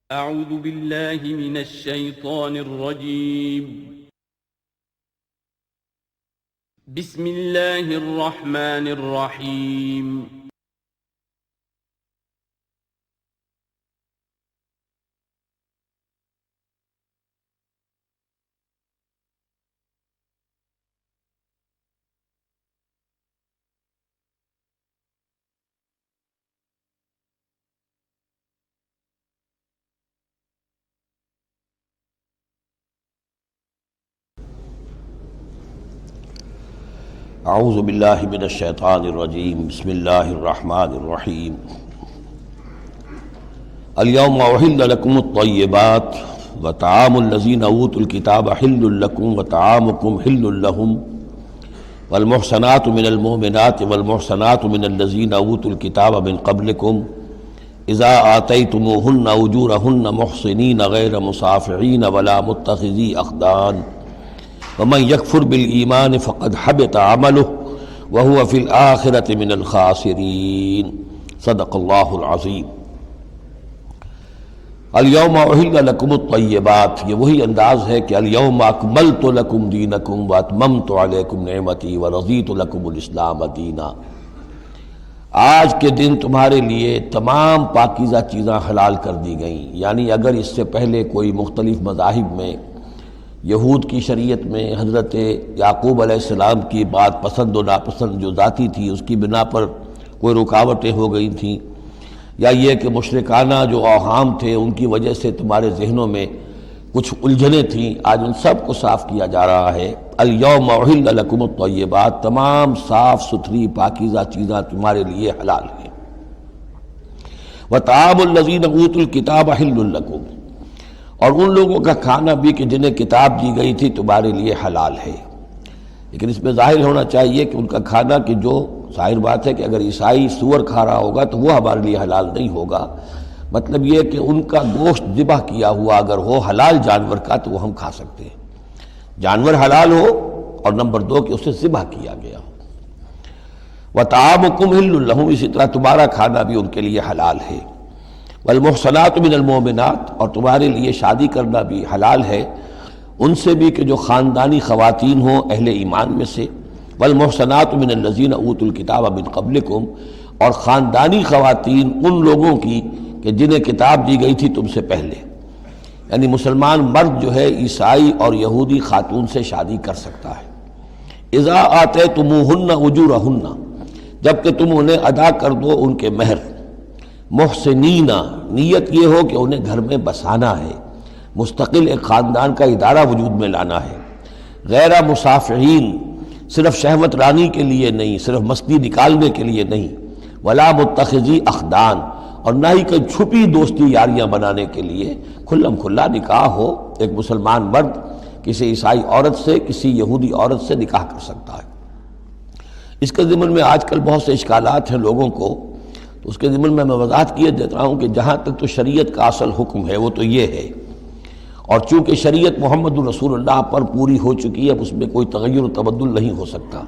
اعوذ باللہ من الشیطان الرجیم بسم اللہ الرحمن الرحیم اعوذ باللہ من الشیطان الرجیم بسم اللہ الرحمن الرحیم الیوم احل لکم الطیبات وطعام الذین اوتوا الکتاب حل لکم وطعامکم حل لہم والمحصنات من المؤمنات والمحصنات من الذین اوتوا الکتاب من قبلکم اذا آتیتموہن اجورہن محصنین غیر مصافحین ولا متخذی اخدان ومن یکفر بالایمان فقد حبط عملہ وہو فی الآخرۃ من الخاسرین صدق اللہ العظیم۔ الیوم احل لکم الطیبات، یہ وہی انداز ہے کہ الیوم اکملت لکم دینکم واتممت علیکم نعمتی ورضیت لکم الاسلام دینا۔ آج کے دن تمہارے لیے تمام پاکیزہ چیزاں حلال کر دی گئیں، یعنی اگر اس سے پہلے کوئی مختلف مذاہب میں، یہود کی شریعت میں حضرت یعقوب علیہ السلام کی بات پسند و ناپسند جو ذاتی تھی اس کی بنا پر کوئی رکاوٹیں ہو گئی تھیں، یا یہ کہ مشرکانہ جو اوہام تھے ان کی وجہ سے تمہارے ذہنوں میں کچھ الجھنیں تھیں، آج ان سب کو صاف کیا جا رہا ہے۔ الیوم احل لکم الطیبات، تمام صاف ستھری پاکیزہ چیزاں تمہارے لیے حلال ہیں۔ وطعام الذین اوتوا الکتاب حل لکم، اور ان لوگوں کا کھانا بھی کہ جنہیں کتاب دی گئی تھی تمہارے لیے حلال ہے۔ لیکن اس میں ظاہر ہونا چاہیے کہ ان کا کھانا کہ جو ظاہر بات ہے کہ اگر عیسائی سور کھا رہا ہوگا تو وہ ہمارے لیے حلال نہیں ہوگا، مطلب یہ کہ ان کا گوشت ذبح کیا ہوا اگر ہو حلال جانور کا تو وہ ہم کھا سکتے ہیں، جانور حلال ہو، اور نمبر دو کہ اسے ذبح کیا گیا ہو۔ وطعامکم حل لہم، اسی طرح تمہارا کھانا بھی ان کے لیے حلال ہے۔ والمحصنات من المؤمنات، اور تمہارے لیے شادی کرنا بھی حلال ہے ان سے بھی کہ جو خاندانی خواتین ہوں اہل ایمان میں سے۔ والمحصنات من الذین اوتوا الکتاب من قبلکم، اور خاندانی خواتین ان لوگوں کی کہ جنہیں کتاب دی گئی تھی تم سے پہلے، یعنی مسلمان مرد جو ہے عیسائی اور یہودی خاتون سے شادی کر سکتا ہے۔ اذا آتیتموہن اجورہن، جب کہ تم انہیں ادا کر دو ان کے مہر۔ محسنین، نیت یہ ہو کہ انہیں گھر میں بسانا ہے، مستقل ایک خاندان کا ادارہ وجود میں لانا ہے۔ غیر مصافحین، صرف شہوت رانی کے لیے نہیں، صرف مستی نکالنے کے لیے نہیں۔ ولا متخذی اخدان، اور نہ ہی کوئی چھپی دوستی یاریاں بنانے کے لیے، کھلم کھلا نکاح ہو، ایک مسلمان مرد کسی عیسائی عورت سے، کسی یہودی عورت سے نکاح کر سکتا ہے۔ اس کے ضمن میں آج کل بہت سے اشکالات ہیں لوگوں کو، تو اس کے ضمن میں وضاحت کیے دیتا ہوں کہ جہاں تک تو شریعت کا اصل حکم ہے وہ تو یہ ہے، اور چونکہ شریعت محمد رسول اللہ پر پوری ہو چکی ہے، اب اس میں کوئی تغیر و تبدل نہیں ہو سکتا،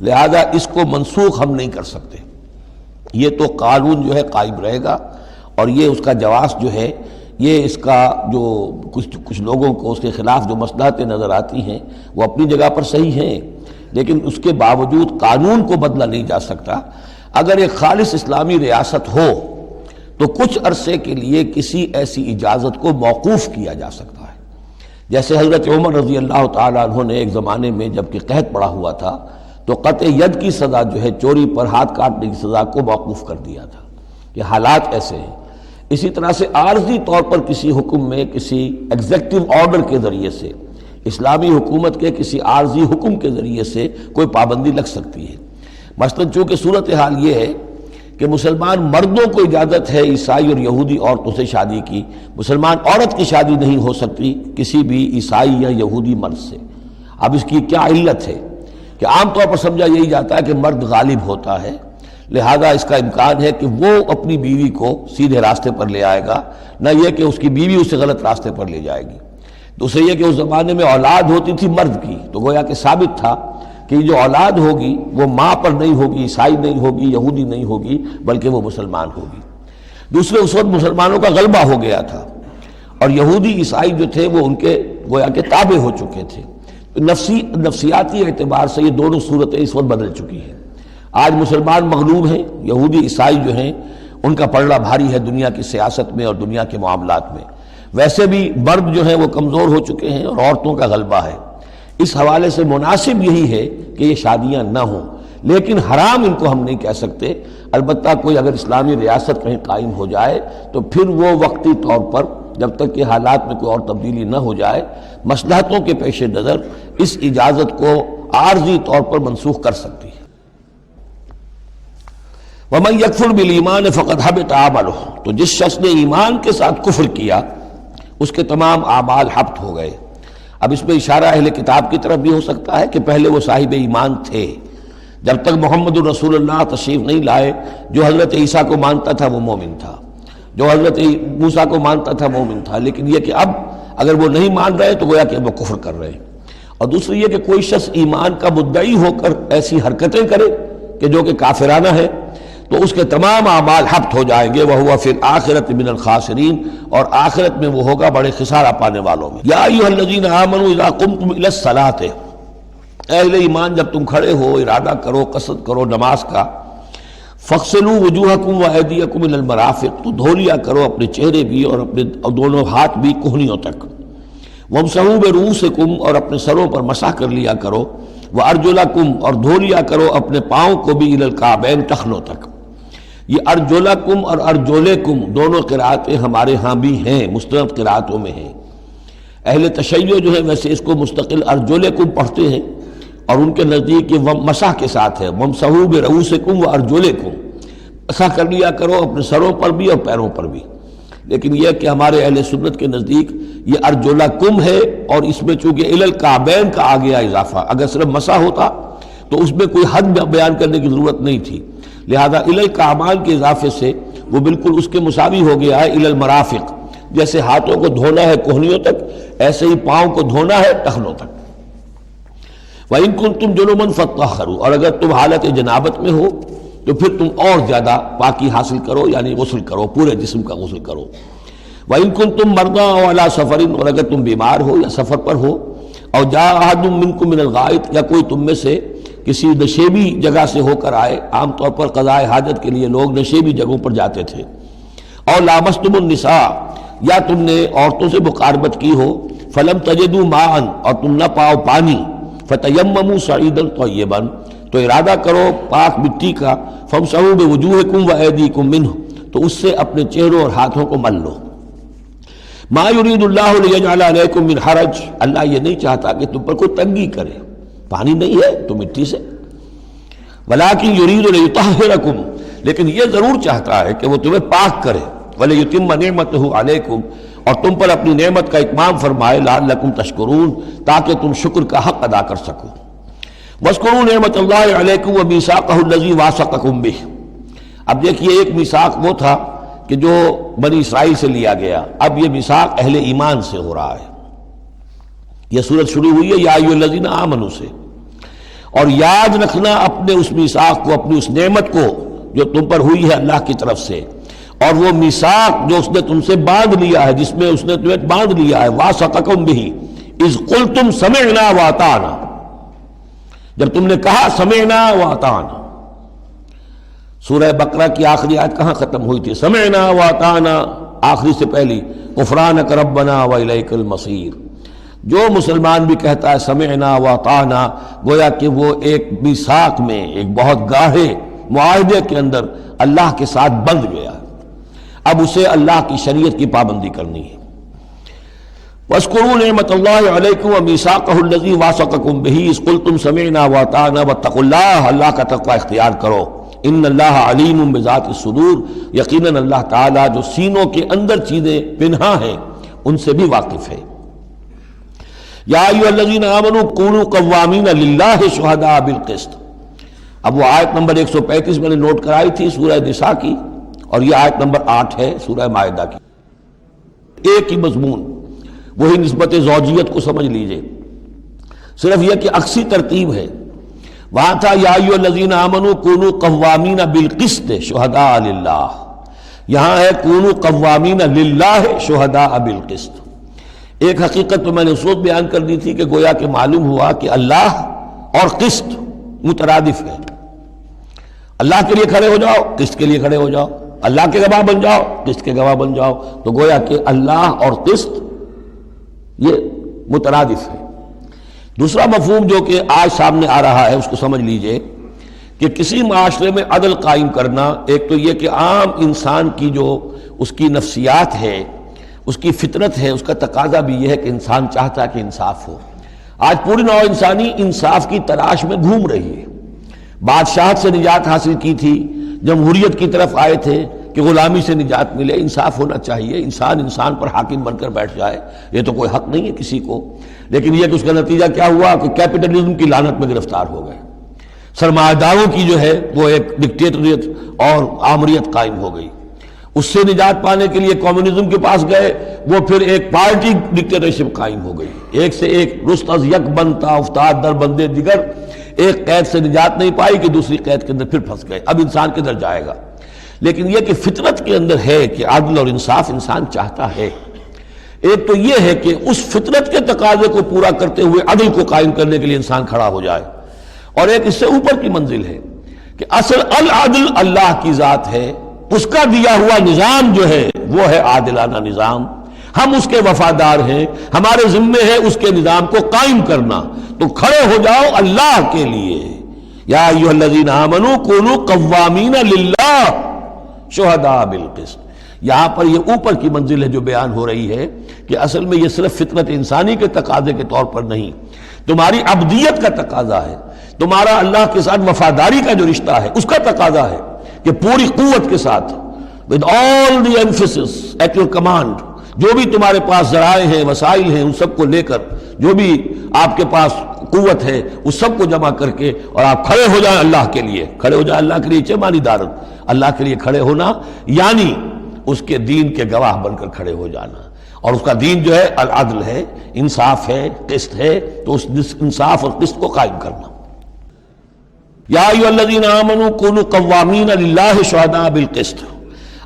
لہذا اس کو منسوخ ہم نہیں کر سکتے، یہ تو قانون جو ہے قائم رہے گا، اور یہ اس کا جواز جو ہے، یہ اس کا جو کچھ لوگوں کو اس کے خلاف جو مصلحتیں نظر آتی ہیں وہ اپنی جگہ پر صحیح ہیں، لیکن اس کے باوجود قانون کو بدلا نہیں جا سکتا۔ اگر ایک خالص اسلامی ریاست ہو تو کچھ عرصے کے لیے کسی ایسی اجازت کو موقوف کیا جا سکتا ہے، جیسے حضرت عمر رضی اللہ تعالیٰ عنہ نے ایک زمانے میں جب کہ قحط پڑا ہوا تھا تو قطع ید کی سزا جو ہے، چوری پر ہاتھ کاٹنے کی سزا کو موقوف کر دیا تھا کہ حالات ایسے ہیں۔ اسی طرح سے عارضی طور پر کسی حکم میں، کسی ایگزیکٹو آرڈر کے ذریعے سے، اسلامی حکومت کے کسی عارضی حکم کے ذریعے سے کوئی پابندی لگ سکتی ہے۔ مثلاً چونکہ صورتحال یہ ہے کہ مسلمان مردوں کو اجازت ہے عیسائی اور یہودی عورتوں سے شادی کی، مسلمان عورت کی شادی نہیں ہو سکتی کسی بھی عیسائی یا یہودی مرد سے۔ اب اس کی کیا علت ہے کہ عام طور پر سمجھا یہی جاتا ہے کہ مرد غالب ہوتا ہے، لہذا اس کا امکان ہے کہ وہ اپنی بیوی کو سیدھے راستے پر لے آئے گا، نہ یہ کہ اس کی بیوی اسے غلط راستے پر لے جائے گی۔ دوسرے یہ کہ اس زمانے میں اولاد ہوتی تھی مرد کی، تو گویا کہ ثابت تھا کہ جو اولاد ہوگی وہ ماں پر نہیں ہوگی، عیسائی نہیں ہوگی، یہودی نہیں ہوگی، بلکہ وہ مسلمان ہوگی۔ دوسرے اس وقت مسلمانوں کا غلبہ ہو گیا تھا، اور یہودی عیسائی جو تھے وہ ان کے گویا کہ تابع ہو چکے تھے. نفسیاتی اعتبار سے یہ دونوں صورتیں اس وقت بدل چکی ہیں. آج مسلمان مغلوب ہیں، یہودی عیسائی جو ہیں ان کا پلڑا بھاری ہے دنیا کی سیاست میں اور دنیا کے معاملات میں. ویسے بھی مرد جو ہیں وہ کمزور ہو چکے ہیں اور عورتوں کا غلبہ ہے. اس حوالے سے مناسب یہی ہے کہ یہ شادیاں نہ ہوں، لیکن حرام ان کو ہم نہیں کہہ سکتے. البتہ کوئی اگر اسلامی ریاست کہیں قائم ہو جائے تو پھر وہ وقتی طور پر جب تک کہ حالات میں کوئی اور تبدیلی نہ ہو جائے مصلحتوں کے پیش نظر اس اجازت کو عارضی طور پر منسوخ کر سکتی ہے. وَمَن يَكْفُرْ بِالْإِيمَانِ فَقَدْ حَبِطَ عَمَلُهُ، تو جس شخص نے ایمان کے ساتھ کفر کیا اس کے تمام اعمال حبط ہو گئے. اب اس میں اشارہ اہل کتاب کی طرف بھی ہو سکتا ہے کہ پہلے وہ صاحب ایمان تھے، جب تک محمد الرسول اللہ تشریف نہیں لائے جو حضرت عیسیٰ کو مانتا تھا وہ مومن تھا، جو حضرت موسیٰ کو مانتا تھا مومن تھا. لیکن یہ کہ اب اگر وہ نہیں مان رہے تو گویا کہ وہ کفر کر رہے ہیں. اور دوسری یہ کہ کوئی شخص ایمان کا مدعی ہو کر ایسی حرکتیں کرے کہ جو کہ کافرانہ ہے تو اس کے تمام اعمال حبط ہو جائیں گے. وَهُوَ فِي الْآخِرَةِ مِنَ الْخَاسِرِينَ، اور آخرت میں وہ ہوگا بڑے خسارہ پانے والوں میں. یا ایھا الذین آمنوا اذا قمتم الی الصلاۃ، اہل ایمان جب تم کھڑے ہو ارادہ کرو قصد کرو نماز کا، فاغسلوا وجوہکم وایدیکم الی المرافق، تو دھو لیا کرو اپنے چہرے بھی اور اپنے دونوں ہاتھ بھی کہنیوں تک. وامسحوا برؤوسکم، اور اپنے سروں پر مسح کر لیا کرو. وارجلکم، اور دھو لیا کرو اپنے پاؤں کو بھی الی الکعبین، ٹخنوں تک. یہ ارجلکم اور ارجلکم دونوں قرأتیں ہمارے ہاں بھی ہیں، مستند قرأتوں میں ہیں. اہل تشیع جو ہے ویسے اس کو مستقل ارجلکم پڑھتے ہیں اور ان کے نزدیک یہ مسح کے ساتھ ہے. وامسحوا برؤوسکم وارجلکم، مسح کر لیا کرو اپنے سروں پر بھی اور پیروں پر بھی. لیکن یہ کہ ہمارے اہل سنت کے نزدیک یہ ارجلکم ہے، اور اس میں چونکہ الی الکعبین کا آ گیا اضافہ، اگر صرف مسح ہوتا تو اس میں کوئی حد بیان کرنے کی ضرورت نہیں تھی. لہذا الی الکعبین کے اضافے سے وہ بالکل اس کے مساوی ہو گیا ہے الی المرافق. جیسے ہاتھوں کو دھونا ہے کہنیوں تک، ایسے ہی پاؤں کو دھونا ہے ٹخنوں تک. وَإِن كُنتُمْ جُنُبًا فَاطَّهَّرُوا، اور اگر تم حالت جنابت میں ہو تو پھر تم اور زیادہ پاکی حاصل کرو، یعنی غسل کرو، پورے جسم کا غسل کرو. وَإِن كُنتُمْ مَرْضَىٰ أَوْ عَلَىٰ سَفَرٍ، اور اگر تم بیمار ہو یا سفر پر ہو. اور جاء أَحَدٌ مِّنكُم مِّنَ الْغَائِطِ، یا کوئی تم میں سے کسی نشیبی جگہ سے ہو کر آئے. عام طور پر قضاء حاجت کے لیے لوگ نشیبی جگہوں پر جاتے تھے. اور لامستم النساء، یا تم نے عورتوں سے مقاربت کی ہو. فلم تجدوا ماء، اور تم نہ پاؤ پانی. فتیمموا صعیدا طیبا، تو ارادہ کرو پاک مٹی کا. فامسحوا بوجوہکم وایدیکم منہ، تو اس سے اپنے چہروں اور ہاتھوں کو مل لو. ما یرید اللہ لیجعل علیکم من حرج، اللہ یہ نہیں چاہتا کہ تم پر کوئی تنگی کرے. پانی نہیں ہے تو مٹی سے. ولکن یرید لیطہرکم، لیکن یہ ضرور چاہتا ہے کہ وہ تمہیں پاک کرے. ولیتم نعمتہ علیکم، اور تم پر اپنی نعمت کا اتمام فرمائے. لعلکم تشکرون، تاکہ تم شکر کا حق ادا کر سکو. واذکروا نعمت اللہ علیکم ومیثاقہ الذی واثقکم بہ. اب دیکھیے ایک میثاق وہ تھا کہ جو بنی اسرائیل سے لیا گیا، اب یہ میثاق اہل ایمان سے ہو رہا ہے. یہ سورت شروع ہوئی ہے یا ایھا الذین آمنوا سے. اور یاد رکھنا اپنے اس میثاق کو، اپنی اس نعمت کو جو تم پر ہوئی ہے اللہ کی طرف سے، اور وہ میثاق جو اس نے تم سے باندھ لیا ہے، جس میں اس نے تمہیں باندھ لیا ہے. واثقکم بہ اذ قلتم سمعنا واطعنا، جب تم نے کہا سمعنا واطعنا. سورہ بقرہ کی آخری آیت کہاں ختم ہوئی تھی؟ سمعنا واطعنا، آخری سے پہلی غفرانک ربنا والیک المصیر. جو مسلمان بھی کہتا ہے سمعنا واطعنا، گویا کہ وہ ایک میثاق میں، ایک بہت گاڑھے معاہدے کے اندر اللہ کے ساتھ بندھ گیا. اب اسے اللہ کی شریعت کی پابندی کرنی ہے. وَاذْكُرُوا نِعْمَةَ اللَّهِ عَلَيْكُمْ وَمِيثَاقَهُ الَّذِي وَاثَقَكُمْ بِهِ إِذْ قُلْتُمْ سَمِعْنَا وَأَطَعْنَا وَاتَّقُوا اللَّهَ، اللہ کا تقوی اختیار کرو. ان اللہ علیم بذات الصدور، یقیناً اللہ تعالیٰ جو سینوں کے اندر چیزیں پنہا ہیں ان سے بھی واقف ہے. یا ایھا الذین آمنوا کونوا قوامین للہ شہداء بالقسط. اب وہ آیت نمبر 135 میں نے نوٹ کرائی تھی سورہ نساء کی، اور یہ آیت نمبر 8 ہے سورہ مائدہ کی. ایک ہی مضمون، وہی نسبت زوجیت کو سمجھ لیجئے، صرف یہ کہ عکسی ترتیب ہے. وہاں تھا یا ایھا الذین آمنوا کونوا قوامین بالقسط شہداء للہ، یہاں ہے کونوا قوامین للہ شہداء بالقسط. ایک حقیقت تو میں نے اس وقت بیان کر دی تھی کہ گویا کہ معلوم ہوا کہ اللہ اور قسط مترادف ہے. اللہ کے لیے کھڑے ہو جاؤ، قسط کے لیے کھڑے ہو جاؤ. اللہ کے گواہ بن جاؤ، قسط کے گواہ بن جاؤ. تو گویا کہ اللہ اور قسط یہ مترادف ہے. دوسرا مفہوم جو کہ آج سامنے آ رہا ہے اس کو سمجھ لیجئے کہ کسی معاشرے میں عدل قائم کرنا، ایک تو یہ کہ عام انسان کی جو اس کی نفسیات ہے، اس کی فطرت ہے، اس کا تقاضا بھی یہ ہے کہ انسان چاہتا ہے کہ انصاف ہو. آج پوری نوع انسانی انصاف کی تلاش میں گھوم رہی ہے. بادشاہت سے نجات حاصل کی تھی، جمہوریت کی طرف آئے تھے کہ غلامی سے نجات ملے، انصاف ہونا چاہیے، انسان پر حاکم بن کر بیٹھ جائے. یہ تو کوئی حق نہیں ہے کسی کو. لیکن یہ کہ اس کا نتیجہ کیا ہوا کہ کیپٹلزم کی لعنت میں گرفتار ہو گئے. سرمایہ داروں کی جو ہے وہ ایک ڈکٹیٹریٹ اور آمریت قائم ہو گئی. اس سے نجات پانے کے لیے کمیونزم کے پاس گئے، وہ پھر ایک پارٹی ڈکٹیٹرشپ قائم ہو گئی. ایک سے ایک رست از یک بنتا افتاد در بندے دیگر. ایک قید سے نجات نہیں پائی کہ دوسری قید کے اندر پھر پھنس گئے. اب انسان کدھر جائے گا؟ لیکن یہ کہ فطرت کے اندر ہے کہ عدل اور انصاف انسان چاہتا ہے. ایک تو یہ ہے کہ اس فطرت کے تقاضے کو پورا کرتے ہوئے عدل کو قائم کرنے کے لیے انسان کھڑا ہو جائے. اور ایک اس سے اوپر کی منزل ہے کہ اصل العدل اللہ کی ذات ہے، اس کا دیا ہوا نظام جو ہے وہ ہے عادلانہ نظام. ہم اس کے وفادار ہیں، ہمارے ذمے ہے اس کے نظام کو قائم کرنا. تو کھڑے ہو جاؤ اللہ کے لیے. یا ایھا الذین آمنوا کونوا قوامین للہ شہداء بالقسط. یہاں پر یہ اوپر کی منزل ہے جو بیان ہو رہی ہے کہ اصل میں یہ صرف فطرت انسانی کے تقاضے کے طور پر نہیں، تمہاری عبدیت کا تقاضا ہے، تمہارا اللہ کے ساتھ وفاداری کا جو رشتہ ہے اس کا تقاضا ہے کہ پوری قوت کے ساتھ with all the emphasis at your command، جو بھی تمہارے پاس ذرائع ہیں، وسائل ہیں، ان سب کو لے کر جو بھی آپ کے پاس قوت ہے اس سب کو جمع کر کے اور آپ کھڑے ہو جائیں اللہ کے لیے. کھڑے ہو جائیں اللہ کے لیے چمانی دارن. اللہ کے لیے کھڑے ہونا یعنی اس کے دین کے گواہ بن کر کھڑے ہو جانا. اور اس کا دین جو ہے العدل ہے، انصاف ہے، قسط ہے. تو اس انصاف اور قسط کو قائم کرنا. یا ایھا الذین آمنوا کونوا قوامین للہ شہداء بالقسط.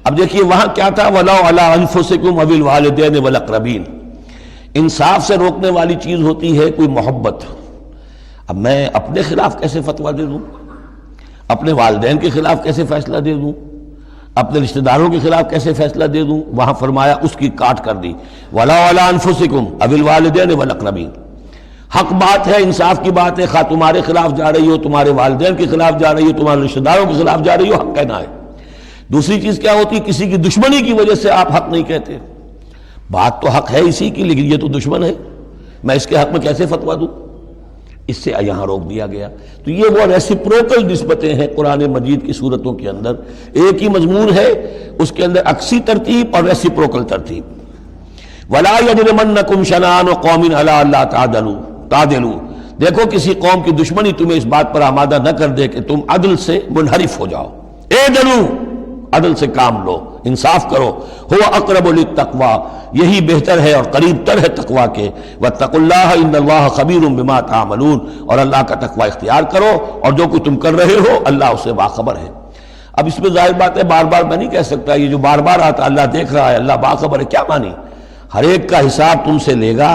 اب دیکھیے وہاں کیا تھا، وَلَوْ عَلَىٰ أَنفُسِكُمْ أَوِ الْوَالِدَيْنِ وَالْأَقْرَبِينَ. انصاف سے روکنے والی چیز ہوتی ہے کوئی محبت. اب میں اپنے خلاف کیسے فتویٰ دے دوں، اپنے والدین کے خلاف کیسے فیصلہ دے دوں، اپنے رشتہ داروں کے خلاف کیسے فیصلہ دے دوں؟ وہاں فرمایا اس کی کاٹ کر دی، وَلَوْ عَلَىٰ أَنفُسِكُمْ أَوِ الْوَالِدَيْنِ وَالْأَقْرَبِينَ. حق بات ہے، انصاف کی بات ہے، خواہ تمہارے خلاف جا رہی ہو، تمہارے والدین کے خلاف جا رہی ہو، تمہارے رشتہ داروں کے خلاف جا رہی ہو، حق کہنا ہے. دوسری چیز کیا ہوتی ہے، کسی کی دشمنی کی وجہ سے آپ حق نہیں کہتے. بات تو حق ہے اسی کی، لیکن یہ تو دشمن ہے، میں اس کے حق میں کیسے فتویٰ دوں؟ اس سے یہاں روک دیا گیا. تو یہ وہ ریسیپروکل نسبتیں ہیں قرآن مجید کی صورتوں کے اندر. ایک ہی مضمون ہے، اس کے اندر عکسی ترتیب اور ریسیپروکل ترتیب. وَلَا يَجْرِمَنَّكُمْ شَنَآنُ قَوْمٍ عَلَىٰ أَلَّا تَعْدِلُوا. دیکھو کسی قوم کی دشمنی تمہیں اس بات پر آمادہ نہ کر دے کہ تم عدل سے منحرف ہو جاؤ. اعدلوا، عدل سے کام لو، انصاف کرو. هو اقرب للتقوی، یہی بہتر ہے اور قریب تر ہے تقوی کے. واتقوا اللہ ان اللہ خبیر بما تعملون. اور اللہ کا تقوی اختیار کرو اور جو کچھ تم کر رہے ہو اللہ اس سے باخبر ہے. اب اس میں ظاہر بات ہے بار بار میں نہیں کہہ سکتا یہ جو بار بار آتا اللہ دیکھ رہا ہے، اللہ باخبر ہے، کیا مانی؟ ہر ایک کا حساب تم سے لے گا،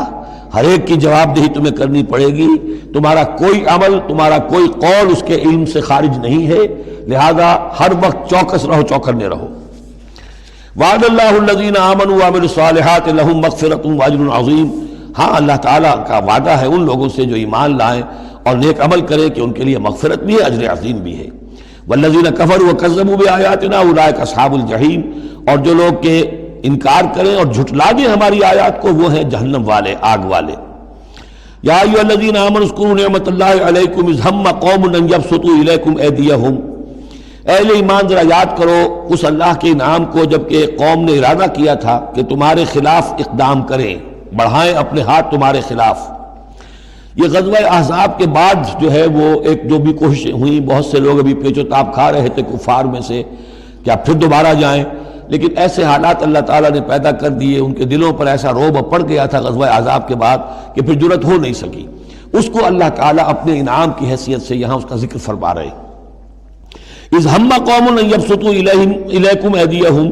ہر ایک کی جواب دہی تمہیں کرنی پڑے گی. تمہارا کوئی عمل، تمہارا کوئی قول اس کے علم سے خارج نہیں ہے. لہذا ہر وقت چوکس رہو، چوکنے رہو. وعد اللہ الذین آمنوا وعملوا الصالحات لہم مغفرۃ واجر عظیم. ہاں اللہ تعالیٰ کا وعدہ ہے ان لوگوں سے جو ایمان لائیں اور نیک عمل کریں کہ ان کے لیے مغفرت بھی ہے، اجر عظیم بھی ہے. والذین کفروا وکذبوا بآیاتنا اولئک اصحاب الجحیم. اور جو لوگ کہ انکار کریں اور جھٹلا دیں ہماری آیات کو وہ ہیں جہنم والے، آگ والے. یا ایھا الذین آمنوا اذکروا نعمت اللہ علیکم اذ ہم قوم ان یبسطوا الیکم ایدیہم. اہل ایمان ذرا یاد کرو اس اللہ کے انعام کو جب کہ قوم نے ارادہ کیا تھا کہ تمہارے خلاف اقدام کریں، بڑھائیں اپنے ہاتھ تمہارے خلاف. یہ غزوہ احزاب کے بعد جو ہے وہ ایک جو بھی کوششیں ہوئیں، بہت سے لوگ ابھی پیچ و تاب کھا رہے تھے کفار میں سے کہ آپ پھر دوبارہ جائیں. لیکن ایسے حالات اللہ تعالیٰ نے پیدا کر دیے، ان کے دلوں پر ایسا رعب پڑ گیا تھا غزوہ احزاب کے بعد کہ پھر جرأت ہو نہیں سکی. اس کو اللہ تعالیٰ اپنے انعام کی حیثیت سے یہاں اس کا ذکر فرما رہے. اذ ہم قوم ان یبسطوا الیکم ایدیہم.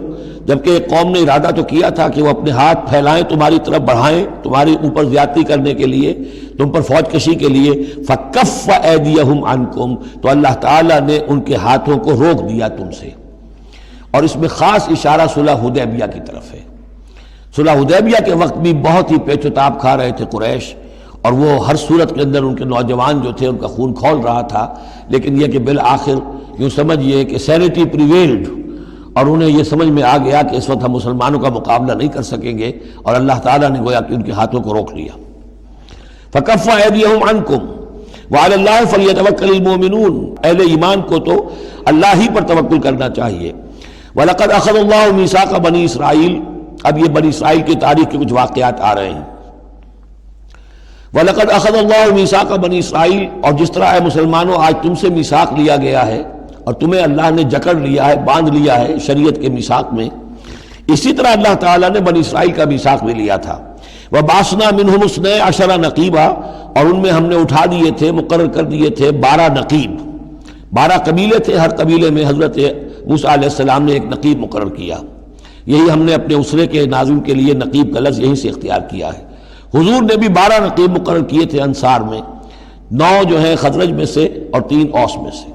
جبکہ ایک قوم نے ارادہ تو کیا تھا کہ وہ اپنے ہاتھ پھیلائیں تمہاری طرف بڑھائیں تمہارے اوپر زیادتی کرنے کے لیے، تم پر فوج کشی کے لیے، فکف ایدیہم عنکم، تو اللہ تعالیٰ نے ان کے ہاتھوں کو روک دیا تم سے۔ اور اس میں خاص اشارہ صلح حدیبیہ کی طرف ہے۔ صلح حدیبیہ کے وقت بھی بہت ہی پیچ و تاب کھا رہے تھے قریش، اور وہ ہر صورت کے اندر ان کے نوجوان جو تھے ان کا خون کھول رہا تھا، لیکن یہ کہ بالآخر یوں سمجھیے کہ سینٹی پریویلڈ، اور انہیں یہ سمجھ میں آ گیا کہ اس وقت ہم مسلمانوں کا مقابلہ نہیں کر سکیں گے، اور اللہ تعالیٰ نے گویا کہ ان کے ہاتھوں کو روک لیا۔ فکف ایدیہم عنکم وعلی اللہ فلیتوکل المؤمنون، اہل ایمان کو تو اللہ ہی پر توکل کرنا چاہیے۔ وَلَقَدْ أَخَذَ اللَّهُ مِيثَاقَ بنی اسرائیل، اب یہ بنی اسرائیل کی تاریخ کے کچھ واقعات آ رہے ہیں۔ وَلَقَدْ أَخَذَ اللَّهُ مِيثَاقَ بنی اسرائیل، اور جس طرح اے مسلمانوں آج تم سے میثاق لیا گیا ہے اور تمہیں اللہ نے جکڑ لیا ہے، باندھ لیا ہے شریعت کے میثاق میں، اسی طرح اللہ تعالیٰ نے بنی اسرائیل کا میثاق بھی لیا تھا۔ وَبَعَثْنَا مِنْهُمُ اثْنَيْ عَشَرَ نَقِيبًا، اور ان میں ہم نے اٹھا دیے تھے، مقرر کر دیے تھے 12 نقیب، 12 قبیلے تھے، ہر قبیلے میں حضرت موسیٰ علیہ السلام نے ایک نقیب مقرر کیا۔ یہی ہم نے اپنے اسرے کے ناظرین کے لیے نقیب کا لفظ یہیں سے اختیار کیا ہے۔ حضور نے بھی 12 نقیب مقرر کیے تھے انصار میں، 9 جو ہیں خزرج میں سے اور 3 اوس میں سے۔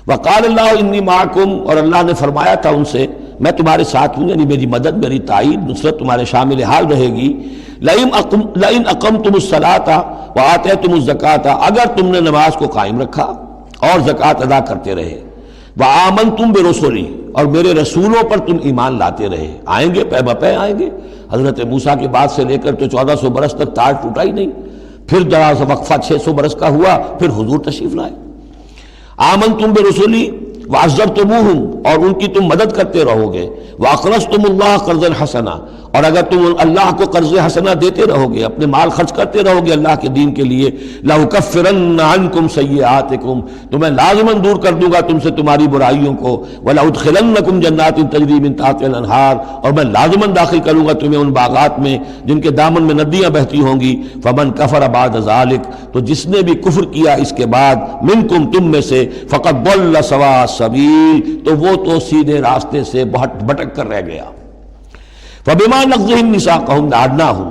وقال اللہ انی معکم، اور اللہ نے فرمایا تھا ان سے میں تمہارے ساتھ ہوں، یعنی میری مدد، میری تائید، نصرت تمہارے شامل حال رہے گی۔ لئن اقمتم الصلاۃ وآتیتم الزکاۃ، اگر تم نے نماز کو قائم رکھا اور زکوٰۃ ادا کرتے رہے، وآمنتم برسلی، اور میرے رسولوں پر تم ایمان لاتے رہے، آئیں گے پے بپے آئیں گے۔ حضرت موسیٰ کے بعد سے لے کر تو 1400 برس تک تار ٹوٹا ہی نہیں، پھر ذرا سا وقفہ 600 برس کا ہوا، پھر حضور تشریف لائے۔ آمنتم برسلی وعزرتموہم، اور ان کی تم مدد کرتے رہو گے، واقرضتم اللہ قرضا حسنا، اور اگر تم اللہ کو قرض حسنا دیتے رہو گے، اپنے مال خرچ کرتے رہو گے اللہ کے دین کے لیے، لأکفرن عنکم سیئاتکم، تو میں لازماً دور کر دوں گا تم سے تمہاری برائیوں کو، ولأدخلنکم جنات تجری من تحتها الانہار، اور میں لازماً داخل کروں گا تمہیں ان باغات میں جن کے دامن میں ندیاں بہتی ہوں گی۔ فمن کفر بعد ذلک، تو جس نے بھی کفر کیا اس کے بعد، منکم تم میں سے، فقد ضل سواء السبیل، تو وہ تو سیدھے راستے سے بہت بھٹک کر رہ گیا۔ فَبِمَا نَقْضِهِمْ مِيثَاقَهُمْ لَعَنَّاهُمْ،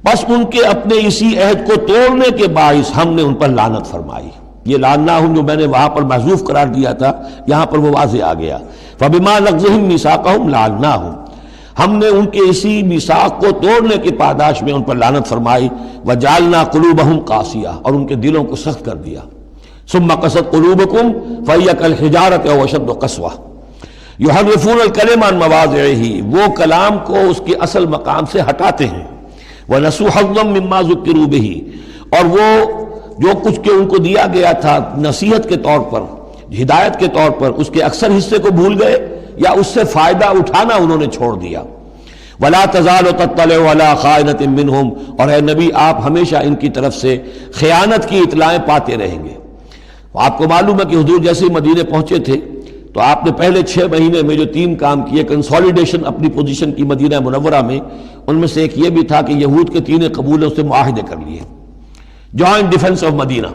بس ان کے اپنے اسی عہد کو توڑنے کے باعث ہم نے ان پر لعنت فرمائی۔ یہ لعناہم جو میں نے وہاں پر محذوف قرار دیا تھا، یہاں پر وہ واضح آ گیا۔ فَبِمَا نَقْضِهِمْ مِيثَاقَهُمْ لَعَنَّاهُمْ، ہم نے ان کے اسی میثاق کو توڑنے کے پاداش میں ان پر لعنت فرمائی۔ وَجَعَلْنَا قُلُوبَهُمْ قَاسِيَةً، اور ان کے دلوں کو سخت کر دیا۔ ثُمَّ قَسَتْ قُلُوبُكُمْ فَهِيَ كَالْحِجَارَةِ أَوْ أَشَدُّ قَسْوَةً یحرفون الکلم عن مواضعہ، وہ کلام کو اس کے اصل مقام سے ہٹاتے ہیں۔ ونسوا حظا مما ذکروا بہ، اور وہ جو کچھ کہ ان کو دیا گیا تھا نصیحت کے طور پر، ہدایت کے طور پر، اس کے اکثر حصے کو بھول گئے یا اس سے فائدہ اٹھانا انہوں نے چھوڑ دیا۔ ولا تزال تطلع علی خائنۃ منہم، اور اے نبی آپ ہمیشہ ان کی طرف سے خیانت کی اطلاعیں پاتے رہیں گے۔ آپ کو معلوم ہے کہ حضور جیسے ہی مدینے پہنچے تھے تو آپ نے پہلے 6 مہینے میں جو 3 کام کیے، کنسولیڈیشن اپنی پوزیشن کی مدینہ منورہ میں، ان میں سے ایک یہ بھی تھا کہ یہود کے 3 قبولوں سے معاہدے کر لیے، جوائنٹ ڈیفنس آف مدینہ،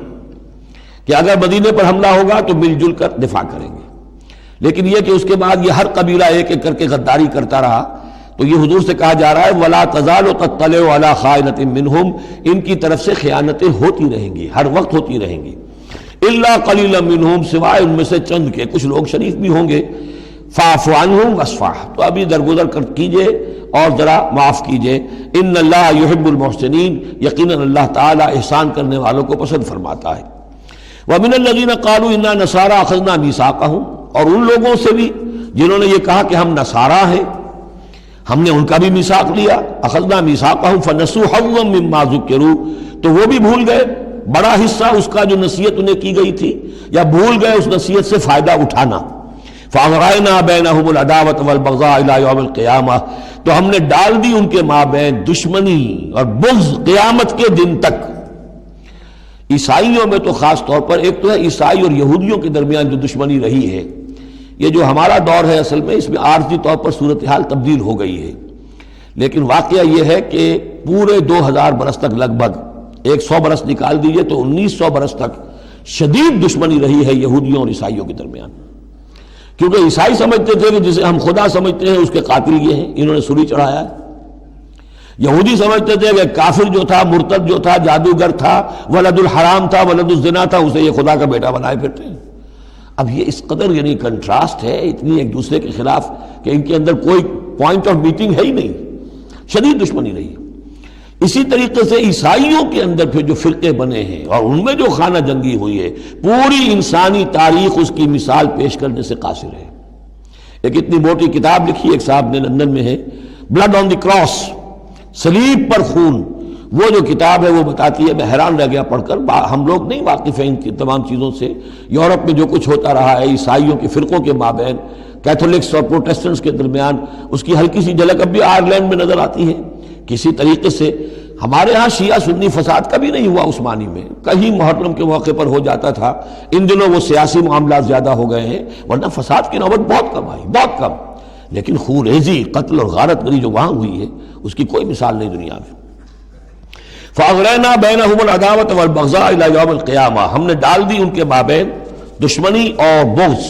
کہ اگر مدینے پر حملہ ہوگا تو مل جل کر دفاع کریں گے۔ لیکن یہ کہ اس کے بعد یہ ہر قبیلہ ایک ایک کر کے غداری کرتا رہا، تو یہ حضور سے کہا جا رہا ہے وَلَا تَزَالُ تَطَّلِعُ عَلَىٰ خَائِنَةٍ مِّنْهُمْ، ان کی طرف سے خیانتیں ہوتی رہیں گی، ہر وقت ہوتی رہیں گی۔ الا قلیلا منہم، سوائے ان میں سے چند کے، کچھ لوگ شریف بھی ہوں گے۔ فاعف عنہم واصفح، تو ابھی درگزر کر کیجئے اور ذرا معاف کیجئے۔ ان اللہ یحب المحسنین، یقیناً اللہ تعالیٰ احسان کرنے والوں کو پسند فرماتا ہے۔ ومن الذین قالوا انا نصارى اخذنا میثاقهم، اور ان لوگوں سے بھی جنہوں نے یہ کہا کہ ہم نصارہ ہیں، ہم نے ان کا بھی میثاق لیا۔ اخذنا میثاقهم فنسوا حظا مما ذکروا، تو وہ بھی بھول گئے بڑا حصہ اس کا جو نصیحت انہیں کی گئی تھی، یا بھول گئے اس نصیحت سے فائدہ اٹھانا۔ فَأَغْرَيْنَا بَيْنَهُمُ الْعَدَاوَةَ وَالْبَغْضَاءَ إِلَىٰ يَوْمِ الْقِيَامَةِ، تو ہم نے ڈال دی ان کے مابین دشمنی اور بغض قیامت کے دن تک۔ عیسائیوں میں تو خاص طور پر، ایک تو ہے عیسائی اور یہودیوں کے درمیان جو دشمنی رہی ہے، یہ جو ہمارا دور ہے اصل میں اس میں عارضی طور پر صورتحال تبدیل ہو گئی ہے، لیکن واقعہ یہ ہے کہ پورے 2000 برس تک، لگ بھگ 100 برس نکال دیجئے تو 1900 برس تک شدید دشمنی رہی ہے یہودیوں اور عیسائیوں کے درمیان۔ کیونکہ عیسائی سمجھتے تھے کہ جسے ہم خدا سمجھتے ہیں اس کے قاتل یہ ہیں، انہوں نے سولی چڑھایا ہے۔ یہودی سمجھتے تھے کہ کافر جو تھا، مرتد جو تھا، جادوگر تھا، ولد الحرام تھا، ولد الزنا تھا، اسے یہ خدا کا بیٹا بنائے پھرتے ہیں۔ اب یہ اس قدر یعنی کنٹراسٹ ہے اتنی ایک دوسرے کے خلاف کہ ان کے اندر کوئی پوائنٹ آف میٹنگ ہے ہی نہیں، شدید دشمنی رہی۔ اسی طریقے سے عیسائیوں کے اندر پھر جو فرقے بنے ہیں اور ان میں جو خانہ جنگی ہوئی ہے، پوری انسانی تاریخ اس کی مثال پیش کرنے سے قاصر ہے۔ ایک اتنی موٹی کتاب لکھی ایک صاحب نے، لندن میں ہے، بلڈ آن دی کراس، صلیب پر خون، وہ جو کتاب ہے وہ بتاتی ہے، میں حیران رہ گیا پڑھ کر، ہم لوگ نہیں واقف ہیں ان کی تمام چیزوں سے، یورپ میں جو کچھ ہوتا رہا ہے عیسائیوں کے فرقوں کے مابین، کیتھولکس اور پروٹیسٹنٹس کے درمیان، اس کی ہلکی سی جھلک اب بھی آئرلینڈ میں نظر آتی ہے۔ کسی طریقے سے ہمارے ہاں شیعہ سنی فساد کبھی نہیں ہوا عثمانی میں، کہیں محرم کے موقع پر ہو جاتا تھا، ان دنوں وہ سیاسی معاملات زیادہ ہو گئے ہیں، ورنہ فساد کی نوبت بہت کم آئی، بہت کم۔ لیکن خونریزی، قتل اور غارت گری جو وہاں ہوئی ہے اس کی کوئی مثال نہیں دنیا میں۔ فَأَغْرَيْنَا بَيْنَهُمُ الْعَدَاوَةَ وَالْبَغْضَاءَ إِلَى يَوْمِ الْقِيَامَةِ، ہم نے ڈال دی ان کے مابین دشمنی اور بغض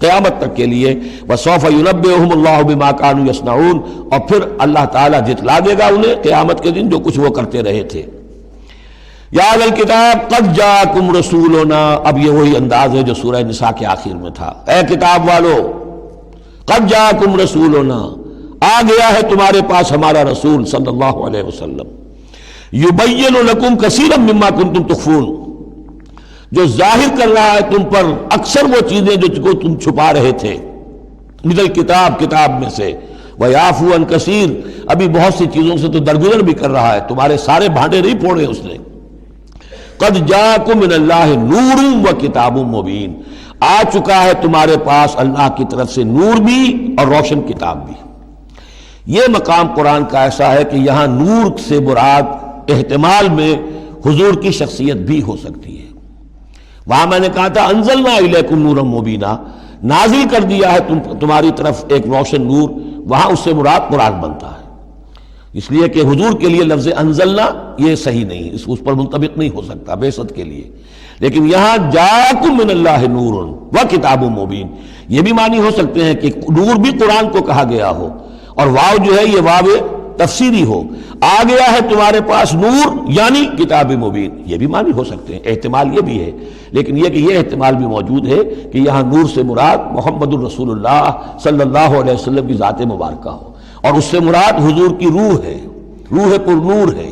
قیامت تک کے لیے۔ وَسَوْفَ يُنَبِّئُهُمُ اللَّهُ بِمَا كَانُوا يَصْنَعُونَ، اور پھر اللہ تعالیٰ جتلا دے گا انہیں قیامت کے دن جو کچھ وہ کرتے رہے تھے۔ یا اہل الکتاب قد جاءکم رسولنا، اب یہ وہی انداز ہے جو سورہ نساء کے آخر میں تھا، اے کتاب والو، قد جاءکم رسولنا، آ گیا ہے تمہارے پاس ہمارا رسول صلی اللہ علیہ وسلم، یبین لکم کثیرا مما کنتم تخفون، جو ظاہر کر رہا ہے تم پر اکثر وہ چیزیں جو تم چھپا رہے تھے، من الکتاب، کتاب میں سے، ویعفو عن کثیر، ابھی بہت سی چیزوں سے تو درگزر بھی کر رہا ہے، تمہارے سارے بھانڈے نہیں پھوڑے اس نے۔ قد جاءکم من اللہ نور و کتاب مبین، آ چکا ہے تمہارے پاس اللہ کی طرف سے نور بھی اور روشن کتاب بھی۔ یہ مقام قرآن کا ایسا ہے کہ یہاں نور سے مراد احتمال میں حضور کی شخصیت بھی ہو سکتی ہے۔ وہاں میں نے کہا تھا انزلنا الیکم نورا مبینا، نازل کر دیا ہے تمہاری طرف ایک روشن نور، وہاں اس سے مراد قرآن بنتا ہے، اس لیے کہ حضور کے لیے لفظ انزلنا یہ صحیح نہیں، اس پر منطبق نہیں ہو سکتا بعثت کے لیے۔ لیکن یہاں جاءکم من اللہ نور و کتاب مبین، یہ بھی معنی ہو سکتے ہیں کہ نور بھی قرآن کو کہا گیا ہو، اور واو جو ہے یہ واو تفسیری ہو، آ گیا ہے تمہارے پاس نور یعنی کتاب مبین، یہ بھی معنی ہو سکتے ہیں، احتمال یہ بھی ہے۔ لیکن یہ کہ یہ احتمال بھی موجود ہے کہ یہاں نور سے مراد محمد الرسول اللہ صلی اللہ علیہ وسلم کی ذات مبارکہ ہو، اور اس سے مراد حضور کی روح ہے، روح پر نور ہے،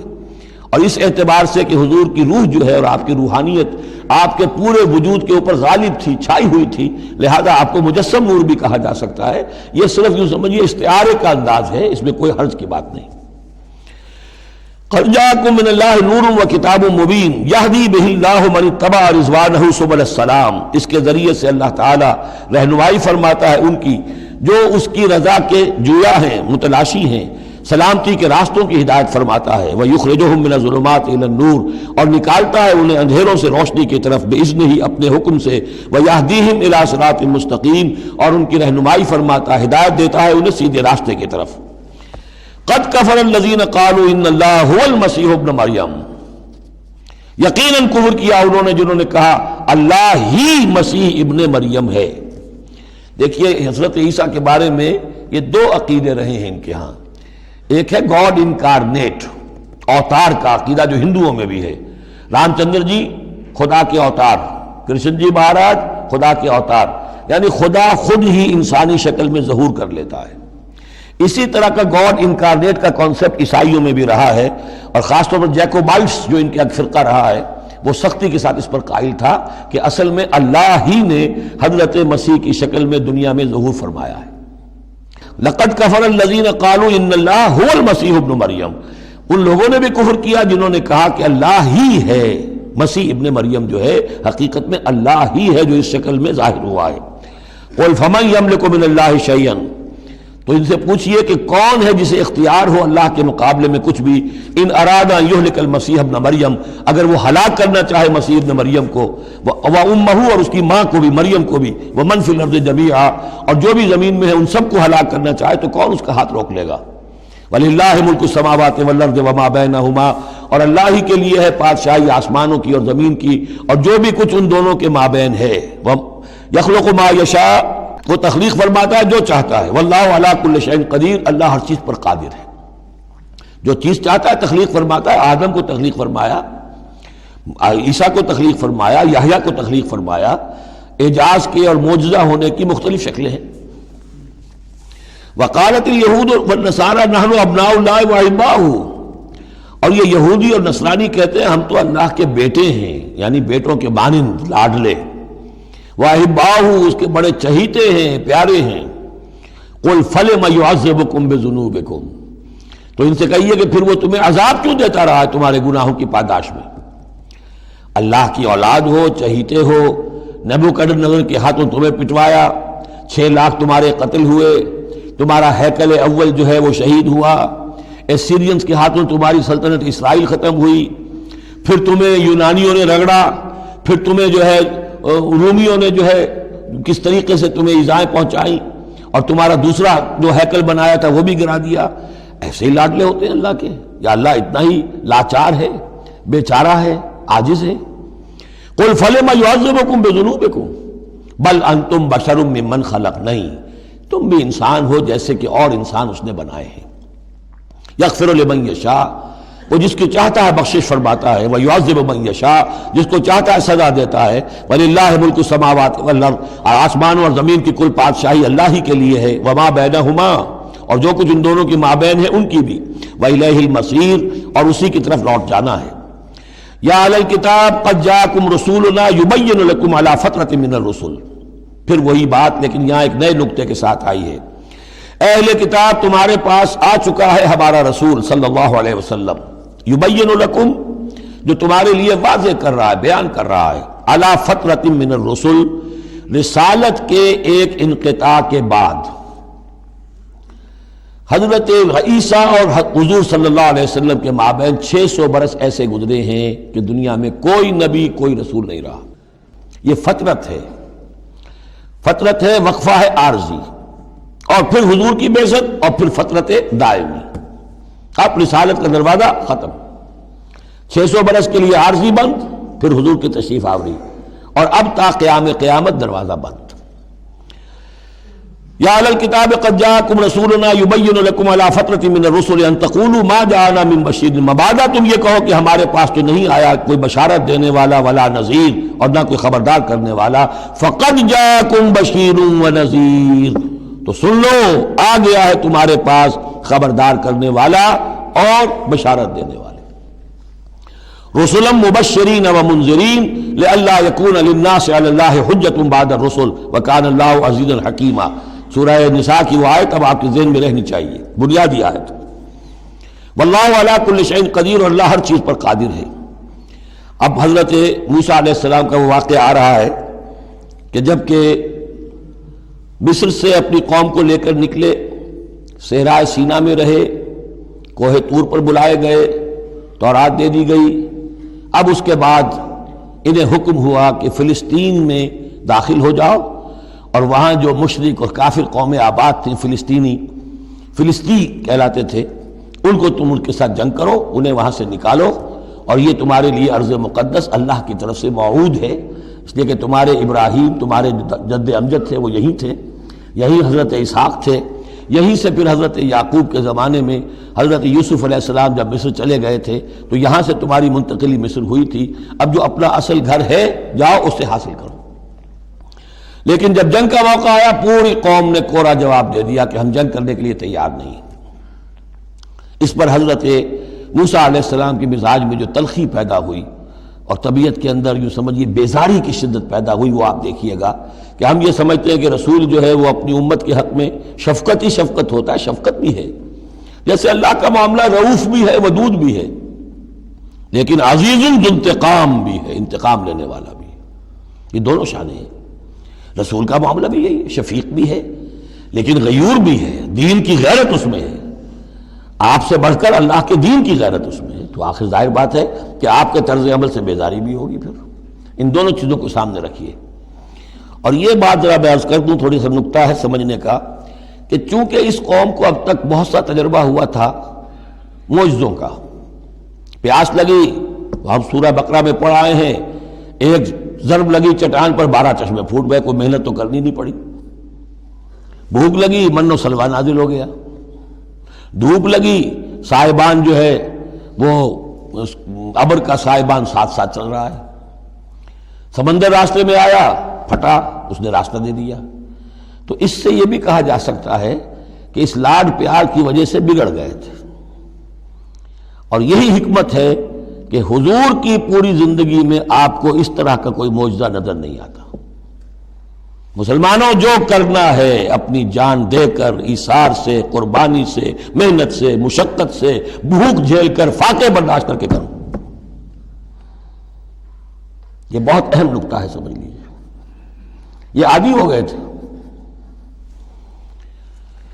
اور اس اعتبار سے کہ حضور کی روح جو ہے اور آپ کی روحانیت آپ کے پورے وجود کے اوپر غالب تھی، چھائی ہوئی تھی، لہذا آپ کو مجسم نور بھی کہا جا سکتا ہے۔ یہ صرف یوں سمجھیے استعارے کا انداز ہے، اس میں کوئی حرج کی بات نہیں۔ قد جاءکم من اللہ نور و کتاب مبین یہدی بہ اللہ من اتبع رضوانہ سبل السلام، اس کے ذریعے سے اللہ تعالی رہنمائی فرماتا ہے ان کی جو اس کی رضا کے جویا ہیں، متلاشی ہیں، سلامتی کے راستوں کی ہدایت فرماتا ہے۔ وَيُخْرِجُهُم مِّنَ الظُّلُمَاتِ إِلَى النُّورِ، اور نکالتا ہے انہیں اندھیروں سے روشنی کی طرف بِإِذْنِهِ، اپنے حکم سے۔ وَيَهْدِيهِمْ إِلَىٰ صِرَاطٍ مُّسْتَقِيمٍ، اور ان کی رہنمائی فرماتا ہے، ہدایت دیتا ہے انہیں سیدھے راستے کی طرف۔ قَدْ كَفَرَ الَّذِينَ قَالُوا إِنَّ اللَّهَ هُوَ الْمَسِيحُ ابْنُ مَرْيَمَ، یقیناً کفر کیا انہوں نے جنہوں نے کہا اللہ ہی مسیح ابن مریم ہے۔ دیکھیے حضرت عیسیٰ کے بارے میں یہ دو عقیدے رہے ہیں ان کے ہاں، ایک ہے گاڈ انکارنیٹ، اوتار کا عقیدہ جو ہندوؤں میں بھی ہے، رام چندر جی خدا کے اوتار، کرشن جی مہاراج خدا کے اوتار، یعنی خدا خود ہی انسانی شکل میں ظہور کر لیتا ہے۔ اسی طرح کا گاڈ انکارنیٹ کا کانسیپٹ عیسائیوں میں بھی رہا ہے، اور خاص طور پر جیکوبائٹس جو ان کا ایک فرقہ رہا ہے وہ سختی کے ساتھ اس پر قائل تھا کہ اصل میں اللہ ہی نے حضرت مسیح کی شکل میں دنیا میں ظہور فرمایا ہے۔ لقد کفر الذین قالوا ان اللہ هو المسیح ابن مریم، ان لوگوں نے بھی کفر کیا جنہوں نے کہا کہ اللہ ہی ہے، مسیح ابن مریم جو ہے حقیقت میں اللہ ہی ہے جو اس شکل میں ظاہر ہوا ہے۔ قل فمن یملک من اللہ شیئا، تو ان سے پوچھئے کہ کون ہے جسے اختیار ہو اللہ کے مقابلے میں کچھ بھی، ان اراد ان یہلک المسیح ابن مریم، اگر وہ ہلاک کرنا چاہے مسیح ابن مریم کو، وامہ، اور اس کی ماں کو بھی، مریم کو بھی، ومن فی الارض جمیعا، اور جو بھی زمین میں ہے ان سب کو ہلاک کرنا چاہے تو کون اس کا ہاتھ روک لے گا؟ وللہ ملک السماوات والارض وما بینہما، اور اللہ ہی کے لیے ہے بادشاہی آسمانوں کی اور زمین کی اور جو بھی کچھ ان دونوں کے مابین ہے۔ یخلق ما یشاء وہ تخلیق فرماتا ہے جو چاہتا ہے، واللہ علی کل شیء قدیر، اللہ ہر چیز پر قادر ہے، جو چیز چاہتا ہے تخلیق فرماتا ہے۔ آدم کو تخلیق فرمایا، عیسیٰ کو تخلیق فرمایا، یحییٰ کو تخلیق فرمایا۔ اعجاز کے اور معجزہ ہونے کی مختلف شکلیں ہیں۔ وقالت الیہود والنصارى نحن ابناء اللہ واحباؤہ، اور یہ یہودی اور نصرانی کہتے ہیں ہم تو اللہ کے بیٹے ہیں، یعنی بیٹوں کے مانند، لاڈلے، واحباؤہ، اس کے بڑے چہیتے ہیں، پیارے ہیں۔ قل فلم يعذبكم بذنوبكم، تو ان سے کہیے کہ پھر وہ تمہیں عذاب کیوں دیتا رہا ہے تمہارے گناہوں کی پاداش میں؟ اللہ کی اولاد ہو، چہیتے ہو، نبوکدنضر کے ہاتھوں تمہیں پٹوایا، 6 لاکھ تمہارے قتل ہوئے، تمہارا ہیکل اول جو ہے وہ شہید ہوا، ایسیرینز کے ہاتھوں تمہاری سلطنت اسرائیل ختم ہوئی، پھر تمہیں یونانیوں نے رگڑا، پھر تمہیں جو ہے رومیوں نے جو ہے کس طریقے سے تمہیں ایذائیں پہنچائی، اور تمہارا دوسرا جو ہیکل بنایا تھا وہ بھی گرا دیا۔ ایسے ہی لاڈلے ہوتے ہیں اللہ کے؟ یا اللہ اتنا ہی لاچار ہے، بیچارہ ہے، عاجز ہے؟ قل فلم يعذبكم بذنوبكم بل انتم بشر ممن خلق، نہیں، تم بھی انسان ہو جیسے کہ اور انسان اس نے بنائے ہیں۔ یغفر لمن یشاء، وہ جس کی چاہتا ہے بخشش فرماتا ہے، ویعذب من یشاء، جس کو چاہتا ہے سزا دیتا ہے۔ وللہ ملک السماوات والارض، آسمان اور زمین کی کل بادشاہی اللہ ہی کے لیے ہے، وما بینہما، اور جو کچھ ان دونوں کی مابین ہے ان کی بھی، وإلیہ المصیر، اور اسی کی طرف لوٹ جانا ہے۔ یا اہل الکتاب قد جاءکم رسولنا یبین لکم علی فترۃ من الرسل، پھر وہی بات لیکن یہاں ایک نئے نکتے کے ساتھ آئی ہے۔ اہل کتاب تمہارے پاس آ چکا ہے ہمارا رسول صلی اللہ علیہ وسلم، یبین لکم، جو تمہارے لیے واضح کر رہا ہے، بیان کر رہا ہے، علی فترۃ من الرسل، رسالت کے ایک انقطاع کے بعد۔ حضرت عیسیٰ اور حضور صلی اللہ علیہ وسلم کے مابین 600 برس ایسے گزرے ہیں کہ دنیا میں کوئی نبی، کوئی رسول نہیں رہا۔ یہ فترت ہے، فترت ہے، وقفہ ہے عارضی، اور پھر حضور کی بعثت، اور پھر فترت دائمی، اب رسالت کا دروازہ ختم۔ 600 برس کے لیے عارضی بند، پھر حضور کی تشریف آوری، اور اب تا قیام قیامت دروازہ بند۔ یا اہل الکتاب قد جاءکم رسولنا یبین لکم علی فترۃ من الرسل ان تقولوا ما جاءنا من بشیر، مبادا تم یہ کہو کہ ہمارے پاس تو نہیں آیا کوئی بشارت دینے والا، ولا نذیر، اور نہ کوئی خبردار کرنے والا۔ فقد جاءکم بشیر ونذیر، تو سن لو آ گیا ہے تمہارے پاس خبردار کرنے والا اور بشارت دینے والے۔ رسلا مبشرین ومنذرین لئلا یکون للناس علی اللہ حجۃ بعد الرسل وکان اللہ عزیزا حکیما، سورہ نساء کی وہ آیت اب آپ کے ذہن میں رہنی چاہیے، بنیادی آیت۔ واللہ علی کل شیء قدیر، اور اللہ ہر چیز پر قادر ہے۔ اب حضرت موسیٰ علیہ السلام کا وہ واقعہ آ رہا ہے کہ جب کہ مصر سے اپنی قوم کو لے کر نکلے، صحرائے سینا میں رہے، کوہ طور پر بلائے گئے، تورات دے دی گئی، اب اس کے بعد انہیں حکم ہوا کہ فلسطین میں داخل ہو جاؤ، اور وہاں جو مشرک اور کافر قومیں آباد تھیں، فلسطی کہلاتے تھے، ان کو تم ان کے ساتھ جنگ کرو، انہیں وہاں سے نکالو، اور یہ تمہارے لیے ارض مقدس اللہ کی طرف سے موعود ہے، اس لیے کہ تمہارے ابراہیم، تمہارے جد امجد تھے وہ یہی تھے، یہی حضرت اسحاق تھے، یہیں سے پھر حضرت یعقوب کے زمانے میں حضرت یوسف علیہ السلام جب مصر چلے گئے تھے تو یہاں سے تمہاری منتقلی مصر ہوئی تھی، اب جو اپنا اصل گھر ہے جاؤ اسے حاصل کرو۔ لیکن جب جنگ کا موقع آیا پوری قوم نے کوڑا جواب دے دیا کہ ہم جنگ کرنے کے لیے تیار نہیں۔ اس پر حضرت موسیٰ علیہ السلام کے مزاج میں جو تلخی پیدا ہوئی اور طبیعت کے اندر یوں سمجھیے بیزاری کی شدت پیدا ہوئی، وہ آپ دیکھیے گا کہ ہم یہ سمجھتے ہیں کہ رسول جو ہے وہ اپنی امت کے حق میں شفقت ہی شفقت ہوتا ہے، شفقت بھی ہے، جیسے اللہ کا معاملہ رؤوف بھی ہے، ودود بھی ہے، لیکن عزیز ذو انتقام بھی ہے، انتقام لینے والا بھی ہے، یہ دونوں شانیں ہیں۔ رسول کا معاملہ بھی یہی ہے، شفیق بھی ہے لیکن غیور بھی ہے، دین کی غیرت اس میں ہے، آپ سے بڑھ کر اللہ کے دین کی غیرت اس میں ہے، تو آخر ظاہر بات ہے کہ آپ کے طرز عمل سے بیزاری بھی ہوگی۔ پھر ان دونوں چیزوں کو سامنے رکھیے۔ اور یہ بات ذرا میں عرض کر دوں، تھوڑی سا نکتہ ہے سمجھنے کا، کہ چونکہ اس قوم کو اب تک بہت سا تجربہ ہوا تھا معجزوں کا، پیاس لگی، ہم سورہ بقرہ میں پڑھ آئے ہیں، ایک ضرب لگی چٹان پر 12 چشمے پھوٹ گئے، کوئی محنت تو کرنی نہیں پڑی، بھوک لگی من و سلوہ نازل ہو گیا، دھوپ لگی سائبان جو ہے وہ ابر کا سائبان ساتھ ساتھ چل رہا ہے، سمندر راستے میں آیا پھٹا، اس نے راستہ دے دیا۔ تو اس سے یہ بھی کہا جا سکتا ہے کہ اس لاڈ پیار کی وجہ سے بگڑ گئے تھے، اور یہی حکمت ہے کہ حضور کی پوری زندگی میں آپ کو اس طرح کا کوئی معجزہ نظر نہیں آتا۔ مسلمانوں، جو کرنا ہے اپنی جان دے کر، ایثار سے، قربانی سے، محنت سے، مشقت سے، بھوک جھیل کر، فاقے برداشت کر کے کرو۔ یہ بہت اہم نکتہ ہے، سمجھ لیجیے۔ یہ عادی ہو گئے تھے۔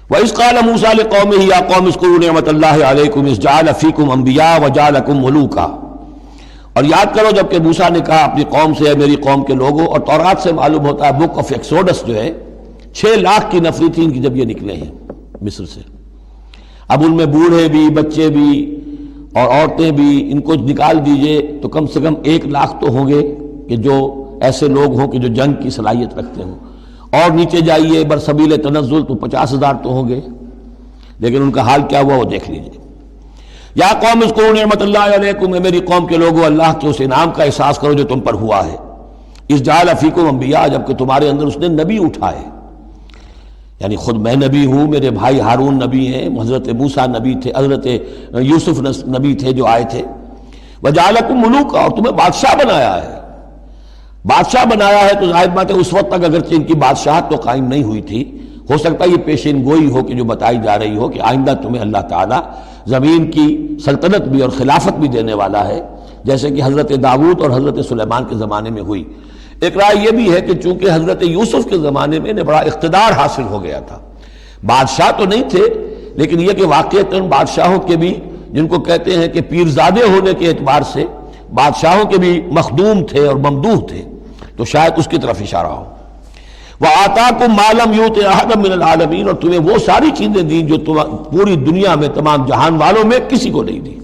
وَإِذْ قَالَ مُوسَىٰ لِقَوْمِهِ يَا قَوْمِ اذْكُرُوا نِعْمَةَ اللَّهِ عَلَيْكُمْ إِذْ جَعَلَ فِيكُمْ أَنْبِيَاءَ وَجَعَلَكُمْ مُلُوكًا، اور یاد کرو جب کہ موسیٰ نے کہا اپنی قوم سے، میری قوم کے لوگوں، اور تورات سے معلوم ہوتا ہے، بک آف ایکسوڈس جو ہے 6 لاکھ کی نفری تھی ان کی جب یہ نکلے ہیں مصر سے، اب ان میں بوڑھے بھی، بچے بھی اور عورتیں بھی، ان کو نکال دیجئے تو کم سے کم 1 لاکھ تو ہوں گے کہ جو ایسے لوگ ہوں کہ جو جنگ کی صلاحیت رکھتے ہوں، اور نیچے جائیے برسبیل تنزل تو 50,000 تو ہوں گے، لیکن ان کا حال کیا ہوا وہ دیکھ لیجئے۔ یا قوم اذکروا نعمت اللہ علیکم، میری قوم کے لوگوں اللہ کے اس انعام کا احساس کرو جو تم پر ہوا ہے۔ اذ جعل فیکم انبیاء، جبکہ تمہارے اندر اس نے نبی اٹھائے، یعنی خود میں نبی ہوں، میرے بھائی ہارون نبی ہیں، حضرت موسیٰ نبی تھے، حضرت یوسف نبی تھے جو آئے تھے، وجعلکم ملوکا، اور تمہیں بادشاہ بنایا ہے۔ بادشاہ بنایا ہے تو ظاہر بات ہے اس وقت تک اگرچہ ان کی بادشاہت تو قائم نہیں ہوئی تھی، ہو سکتا ہے یہ پیشین گوئی ہو کہ جو بتائی جا رہی ہو کہ آئندہ تمہیں اللہ تعالیٰ زمین کی سلطنت بھی اور خلافت بھی دینے والا ہے، جیسے کہ حضرت داؤد اور حضرت سلیمان کے زمانے میں ہوئی۔ ایک رائے یہ بھی ہے کہ چونکہ حضرت یوسف کے زمانے میں انہیں بڑا اقتدار حاصل ہو گیا تھا، بادشاہ تو نہیں تھے لیکن یہ کہ واقعتاً بادشاہوں کے بھی، جن کو کہتے ہیں کہ پیرزادے ہونے کے اعتبار سے بادشاہوں کے بھی مخدوم تھے اور ممدوح تھے، تو شاید اس کی طرف اشارہ ہو۔ وَآتَاكُم مَّا لَمْ يُؤْتِ أَحَدًا مِّنَ الْعَالَمِينَ، اور تمہیں وہ ساری چیزیں دیں جو پوری دنیا میں تمام جہان والوں میں کسی کو نہیں دی۔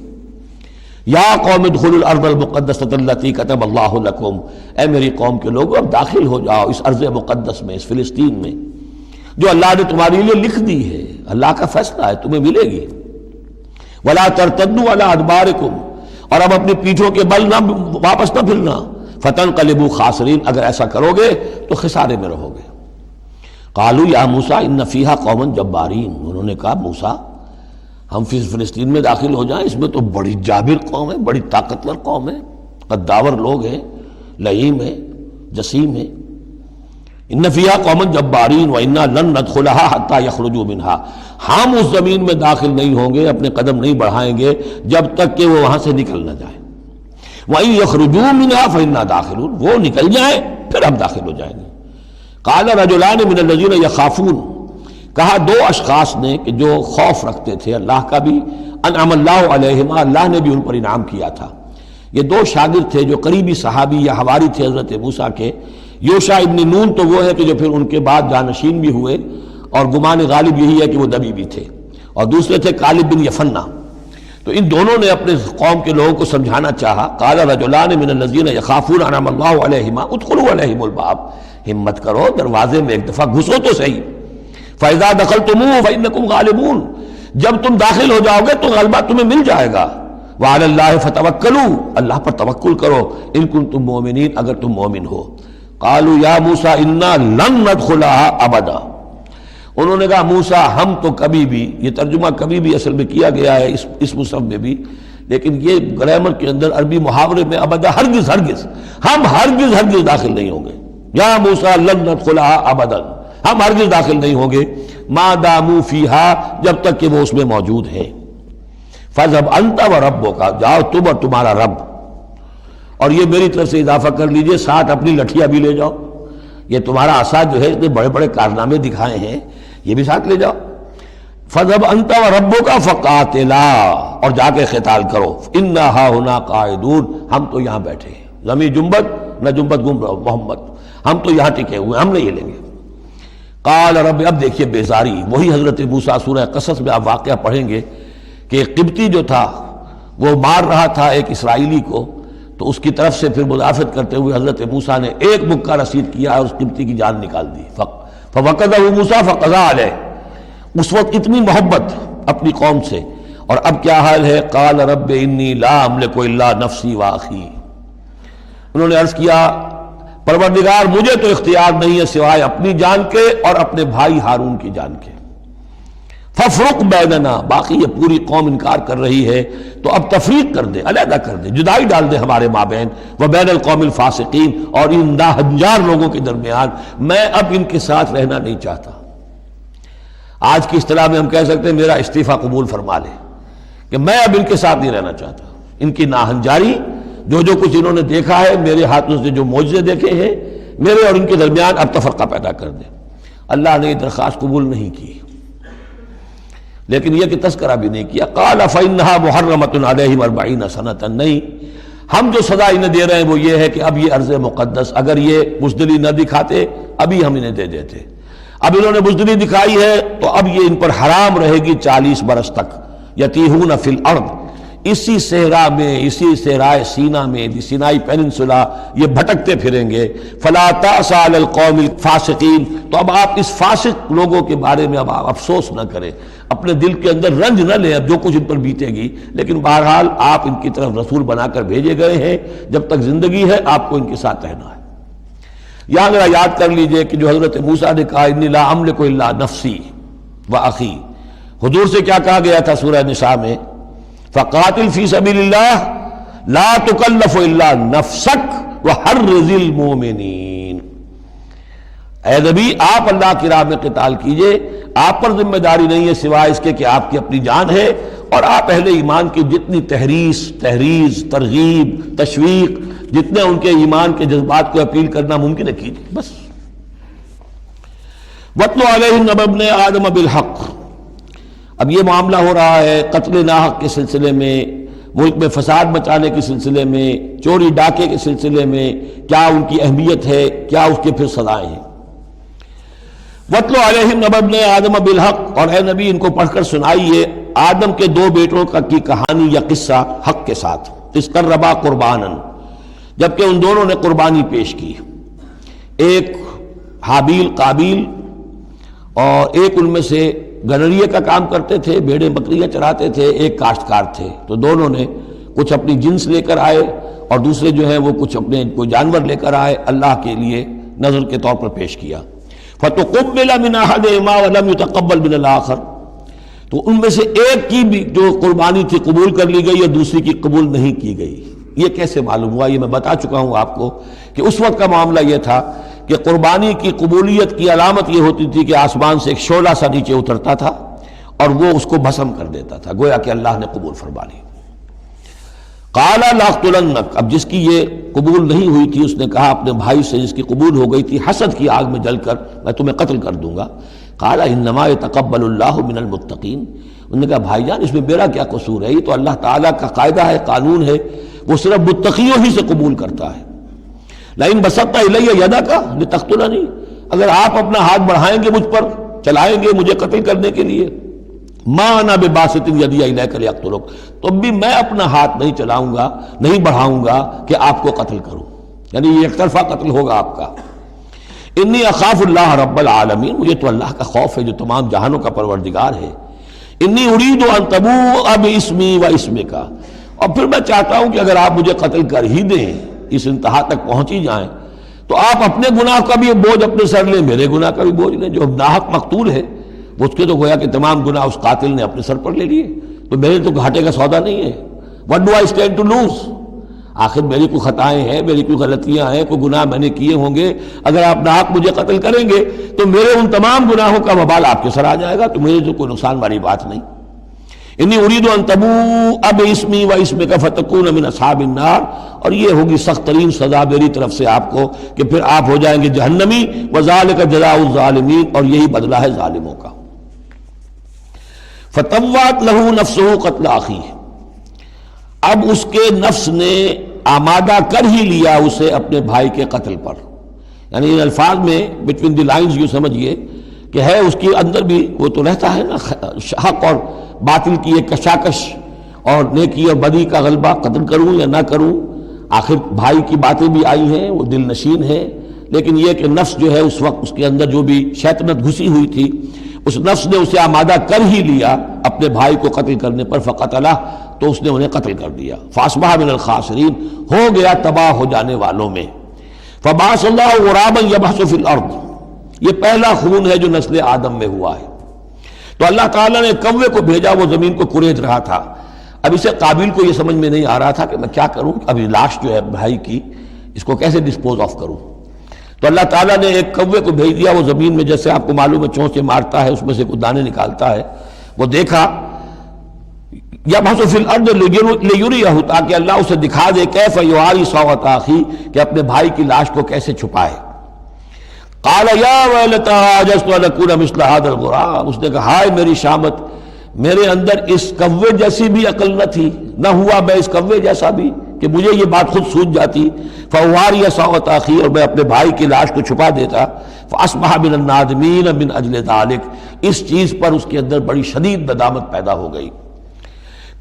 یا قوم ادخلوا الارض المقدسۃ التي كتب اللہ لکم، اے میری قوم کے لوگوں اب داخل ہو جاؤ اس ارض مقدس میں، اس فلسطین میں جو اللہ نے تمہارے لیے لکھ دی ہے، اللہ کا فیصلہ ہے، تمہیں ملے گی۔ ولا ترتدوا على ادبارکم، اور اب اپنی پیٹھوں کے بل نہ واپس نہ پھرنا، فتنقلبوا خاسرین، اگر ایسا کرو گے تو خسارے میں رہو گے۔ قالوا یا موسیٰ ان فیہا قوما جبارین، انہوں نے کہا موسیٰ ہم فلسطین میں داخل ہو جائیں، اس میں تو بڑی جابر قوم ہے، بڑی طاقتور قوم ہے، قداور لوگ ہیں، لئیم ہیں، جسیم ہیں۔ ان فیہا قوما جبارین وانا لن ندخلها حتی یخرجوا منها، ہم اس زمین میں داخل نہیں ہوں گے، اپنے قدم نہیں بڑھائیں گے جب تک کہ وہ وہاں سے نکل نہ جائیں۔ وَإِن يَخْرُجُوا مِنْهَا فَإِنَّا دَاخِلُونَ، وہ نکل جائیں پھر ہم داخل ہو جائیں گے۔ قَالَ رَجُلَانِ مِنَ الَّذِينَ يَخَافُونَ، کہا 2 اشخاص نے کہ جو خوف رکھتے تھے اللہ کا بھی، انعم اللہ علیہما، اللہ نے بھی ان پر انعام کیا تھا۔ یہ 2 شاگرد تھے جو قریبی صحابی یا حواری تھے حضرت موسیٰ کے۔ یوشع ابن نون تو وہ ہے کہ جو پھر ان کے بعد جانشین بھی ہوئے، اور گمان غالب یہی ہے کہ وہ نبی بھی تھے، اور دوسرے تھے کالب بن یفنہ۔ تو ان دونوں نے اپنے قوم کے لوگوں کو سمجھانا چاہا۔ قال رجلان من الذین یخافون انعم اللہ علیہما ادخلوا علیہم الباب، ہمت کرو دروازے میں ایک دفعہ گھسو تو صحیح۔ فاذا دخلتموہ فانکم غالبون، جب تم داخل ہو جاؤ گے تو غلبہ تمہیں مل جائے گا۔ وعلی اللہ فتوکلوا، اللہ پر توکل کرو، ان کنتم مؤمنین، اگر تم مومن ہو۔ قالوا یا موسیٰ انا لن ندخلها ابدا، انہوں نے کہا موسیٰ ہم تو کبھی بھی، یہ ترجمہ کبھی بھی اصل میں کیا گیا ہے اس مصحف میں بھی، لیکن یہ گرامر کے اندر عربی محاورے میں ابدا، ہرگز ہرگز، ہم ہرگز ہرگز داخل نہیں ہوں گے۔ یا موسیٰ لن ندخلها ابدا، ہم ہرگز داخل نہیں ہوں گے، ما داموا فیہا، جب تک کہ وہ اس میں موجود ہیں۔ فاذهب انت وربک، جاؤ تم اور تمہارا رب، اور یہ میری طرف سے اضافہ کر لیجئے، ساتھ اپنی لٹھیاں بھی لے جاؤ، یہ تمہارا عصا جو ہے اس نے بڑے بڑے کارنامے دکھائے ہیں، یہ بھی ساتھ لے جاؤ۔ فَذْهَبْ أَنْتَ وَرَبُّكَ فَقَاتِلَا، اور جا کے قتال کرو، إِنَّا هَاهُنَا قَاعِدُونَ، ہم تو یہاں بیٹھے ہیں، زمین جنبت نہ جنبت گم رہو محمد، ہم تو یہاں ٹکے ہوئے، ہم نہیں ہلیں گے۔ قال رب، اب دیکھیے بیزاری، وہی حضرت موسیٰ سورہ قصص میں آپ واقعہ پڑھیں گے کہ قبطی جو تھا وہ مار رہا تھا ایک اسرائیلی کو، تو اس کی طرف سے پھر مدافعت کرتے ہوئے حضرت موسیٰ نے ایک مکہ رسید کیا اور اس قبطی کی جان نکال دی. فوقذہ موسیٰ فقضیٰ علیہ. اس وقت اتنی محبت اپنی قوم سے، اور اب کیا حال ہے؟ قال رب انی لا املک الا نفسی واخی. انہوں نے عرض کیا پروردگار مجھے تو اختیار نہیں ہے سوائے اپنی جان کے اور اپنے بھائی ہارون کی جان کے. ففرق بیننا، باقی یہ پوری قوم انکار کر رہی ہے تو اب تفریق کر دے، علیحدہ کر دے، جدائی ڈال دے ہمارے مابین، وبین القوم الفاسقین، اور ان ناہنجار لوگوں کے درمیان. میں اب ان کے ساتھ رہنا نہیں چاہتا. آج کی اصطلاح میں ہم کہہ سکتے ہیں میرا استعفیٰ قبول فرما لے، کہ میں اب ان کے ساتھ نہیں رہنا چاہتا. ان کی ناہنجاری، جو کچھ انہوں نے دیکھا ہے، میرے ہاتھوں سے جو معجزے دیکھے ہیں، میرے اور ان کے درمیان اب تفرقہ پیدا کر دے. اللہ نے یہ درخواست قبول نہیں کی، لیکن یہ کہ تذکرہ بھی نہیں کیا. قال فإنها محرمة عليهم 40 سنة. نہیں، ہم جو سزا انہیں دے رہے ہیں وہ یہ ہے کہ اب یہ ارض مقدس اگر یہ بزدلی نہ دکھاتے ابھی ہم انہیں دے دیتے. اب انہوں نے بزدلی دکھائی ہے تو اب یہ ان پر حرام رہے گی 40 برس تک. یتیہون فی الارض، اسی صحرا میں، اسی صحرائے سینا میں، سینائی پیننسولا، یہ بھٹکتے پھریں گے. فلا تأس علی القوم الفاسقین. تو اب آپ اس فاسق لوگوں کے بارے میں اب آپ افسوس نہ کریں، اپنے دل کے اندر رنج نہ لیں اب جو کچھ ان پر بیتے گی. لیکن بہرحال آپ ان کی طرف رسول بنا کر بھیجے گئے ہیں، جب تک زندگی ہے آپ کو ان کے ساتھ رہنا ہے. یہاں ذرا یاد کر لیجئے کہ جو حضرت موسیٰ نے کہا انی لا املک الا نفسی واخی، حضور سے کیا کہا گیا تھا سورہ نساء میں؟ فقاتل فی سبیل اللہ لا تکلف الا نفسک وحرض المؤمنین. اے نبی آپ اللہ کی راہ میں قتال کیجئے، آپ پر ذمہ داری نہیں ہے سوائے اس کے کہ آپ کی اپنی جان ہے، اور آپ اہل ایمان کی جتنی تحریض، ترغیب، تشویق، جتنے ان کے ایمان کے جذبات کو اپیل کرنا ممکن ہے کیجئے بس. وَاتْلُ عَلَيْهِمْ نَبَأَ ابْنَيْ آدَمَ بِالْحَقِّ. اب یہ معاملہ ہو رہا ہے قتل ناحق کے سلسلے میں، ملک میں فساد مچانے کے سلسلے میں، چوری ڈاکے کے سلسلے میں، کیا ان کی اہمیت ہے، کیا اس کے پھر سزائیں ہیں. وَاتْلُ عَلَيْهِمْ نَبَأَ ابْنَيْ آدَمَ بِالْحَقِّ. اور اے نبی ان کو پڑھ کر سنائیے آدم کے 2 بیٹوں کی کہانی یا قصہ حق کے ساتھ. اِذْ قَرَّبَا قُرْبَانًا، جبکہ ان دونوں نے قربانی پیش کی. ایک حابیل قابیل، اور ایک ان میں سے گنریے کا کام کرتے تھے، بھیڑیں بکریاں چراتے تھے، ایک کاشتکار تھے. تو دونوں نے کچھ اپنی جنس لے کر آئے اور دوسرے جو ہیں وہ کچھ اپنے کوئی جانور لے کر آئے، اللہ کے لیے نذر کے طور پر پیش کیا. فَتُقُبِّلَ مِنْ أَحَدِهِمَا وَلَمْ يُتَقَبَّلْ مِنَ الْآخَرِ. تو ان میں سے ایک کی بھی جو قربانی تھی قبول کر لی گئی اور دوسری کی قبول نہیں کی گئی. یہ کیسے معلوم ہوا؟ یہ میں بتا چکا ہوں آپ کو کہ اس وقت کا معاملہ یہ تھا کہ قربانی کی قبولیت کی علامت یہ ہوتی تھی کہ آسمان سے ایک شعلہ سا نیچے اترتا تھا اور وہ اس کو بھسم کر دیتا تھا، گویا کہ اللہ نے قبول فرما لی. قال لأقتلنک. اب جس کی یہ قبول نہیں ہوئی تھی اس نے کہا اپنے بھائی سے جس کی قبول ہو گئی تھی، حسد کی آگ میں جل کر میں تمہیں قتل کر دوں گا. قال انما يتقبل اللہ من المتقین. انہوں نے کہا بھائی جان اس میں میرا کیا قصور ہے، یہ تو اللہ تعالیٰ کا قاعدہ ہے، قانون ہے، وہ صرف متقیوں ہی سے قبول کرتا ہے. لئن بسطت الی یدک لتقتلنی، اگر آپ اپنا ہاتھ بڑھائیں گے مجھ پر، چلائیں گے مجھے قتل کرنے کے لیے، ما انا بباسط یدی الیک لیقتلک، تو بھی میں اپنا ہاتھ نہیں چلاؤں گا، نہیں بڑھاؤں گا کہ آپ کو قتل کروں، یعنی یہ ایک طرفہ قتل ہوگا آپ کا. انی اخاف اللہ رب العالمین، مجھے تو اللہ کا خوف ہے جو تمام جہانوں کا پروردگار ہے. انی ارید ان تبوء باسمی و اسمک، اور پھر میں چاہتا ہوں کہ اگر آپ مجھے قتل کر ہی دیں، اس انتہا تک پہنچ ہی جائیں، تو آپ اپنے گناہ کا بھی بوجھ اپنے سر لیں، میرے گناہ کا بھی بوجھ لیں. جو ناحق مقتول ہے اس کے تو گویا کہ تمام گناہ اس قاتل نے اپنے سر پر لے لیے، تو میرے تو گھاٹے کا سودا نہیں ہے. What do I stand to lose؟ آخر میری کوئی خطائیں ہیں، میری کوئی غلطیاں ہیں، کوئی گناہ میں نے کیے ہوں گے، اگر آپ ناحق مجھے قتل کریں گے تو میرے ان تمام گناہوں کا وبال آپ کے سر آ جائے گا، تو میرے تو کوئی نقصان والی بات نہیں. انی ارید ان تبوء باسمی و اسمک فتکون من اصحاب النار، اور یہ ہوگی سخت ترین سزا میری طرف سے آپ کو کہ پھر آپ ہو جائیں گے جہنمی. وذالک جزاء الظالمین، اور یہی بدلہ ہے ظالموں کا. فطوعت لہ نفسہ قتل اخیہ، اب اس کے نفس نے آمادہ کر ہی لیا اسے اپنے بھائی کے قتل پر. یعنی ان الفاظ میں بٹوین دی لائنز یوں سمجھیے کہ ہے اس کے اندر بھی وہ تو رہتا ہے نا حق اور باطل کی ایک کشاکش اور نیکی اور بدی کا غلبہ، قتل کروں یا نہ کروں. آخر بھائی کی باتیں بھی آئی ہیں، وہ دل نشین ہے، لیکن یہ کہ نفس جو ہے اس وقت اس کے اندر جو بھی شیطنت گھسی ہوئی تھی، اس نفس نے اسے آمادہ کر ہی لیا اپنے بھائی کو قتل کرنے پر، فقتلہ، تو اس نے انہیں قتل کر دیا، فاصبح من الخاسرین، ہو گیا تباہ ہو جانے والوں میں۔ فبعث اللہ غرابا یبحث فی الارض، یہ پہلا خون ہے جو نسل آدم میں ہوا ہے۔ تو اللہ تعالیٰ نے کوے کو بھیجا، وہ زمین کو کریج رہا تھا۔ اب اسے قابل کو یہ سمجھ میں نہیں آ رہا تھا کہ میں کیا کروں، ابھی لاش جو ہے بھائی کی، اس کو کیسے ڈسپوز آف کروں۔ تو اللہ تعالیٰ نے ایک کوے کو بھیج دیا، وہ زمین میں جیسے آپ کو معلوم ہے چونچے مارتا ہے، اس میں سے کچھ دانے نکالتا ہے، وہ دیکھا، یبحث فی الارض لیریہ، تاکہ اللہ اسے دکھا دے کیف یواری سوءۃ اخی، کہ اپنے بھائی کی لاش کو کیسے چھپائے۔ قال یا ویلتى عجزت ان اکون مثل هذا الغراب، اس نے کہا ہائے میری شامت، میرے اندر اس کوے جیسی بھی عقل نہ تھی، نہ ہوا میں اس کوے جیسا بھی کہ مجھے یہ بات خود سوچ جاتی، فواری سوءۃ اخی، اور میں اپنے بھائی کی لاش کو چھپا دیتا، فاصبح من النادمین من اجل ذلک، اس چیز پر اس کے اندر بڑی شدید ندامت پیدا ہو گئی۔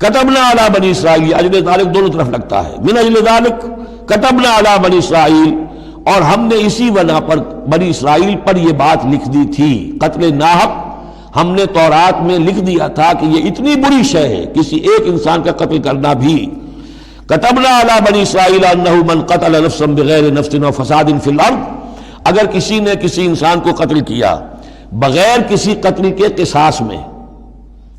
کتبنا علی بنی اسرائیل، اجل ذلک دونوں طرف لگتا ہے، من اجل ذلک کتبنا علی بنی اسرائیل، اور ہم نے اسی بنا پر بنی اسرائیل پر یہ بات لکھ دی تھی، قتل ناحق ہم نے تورات میں لکھ دیا تھا کہ یہ اتنی بری شے ہے کسی ایک انسان کا قتل کرنا بھی۔ کتبنا علی بنی اسرائیل انہ من قتل نفسا بغیر نفس و فساد فی الارض، اگر کسی نے کسی انسان کو قتل کیا بغیر کسی قتل کے قصاص میں،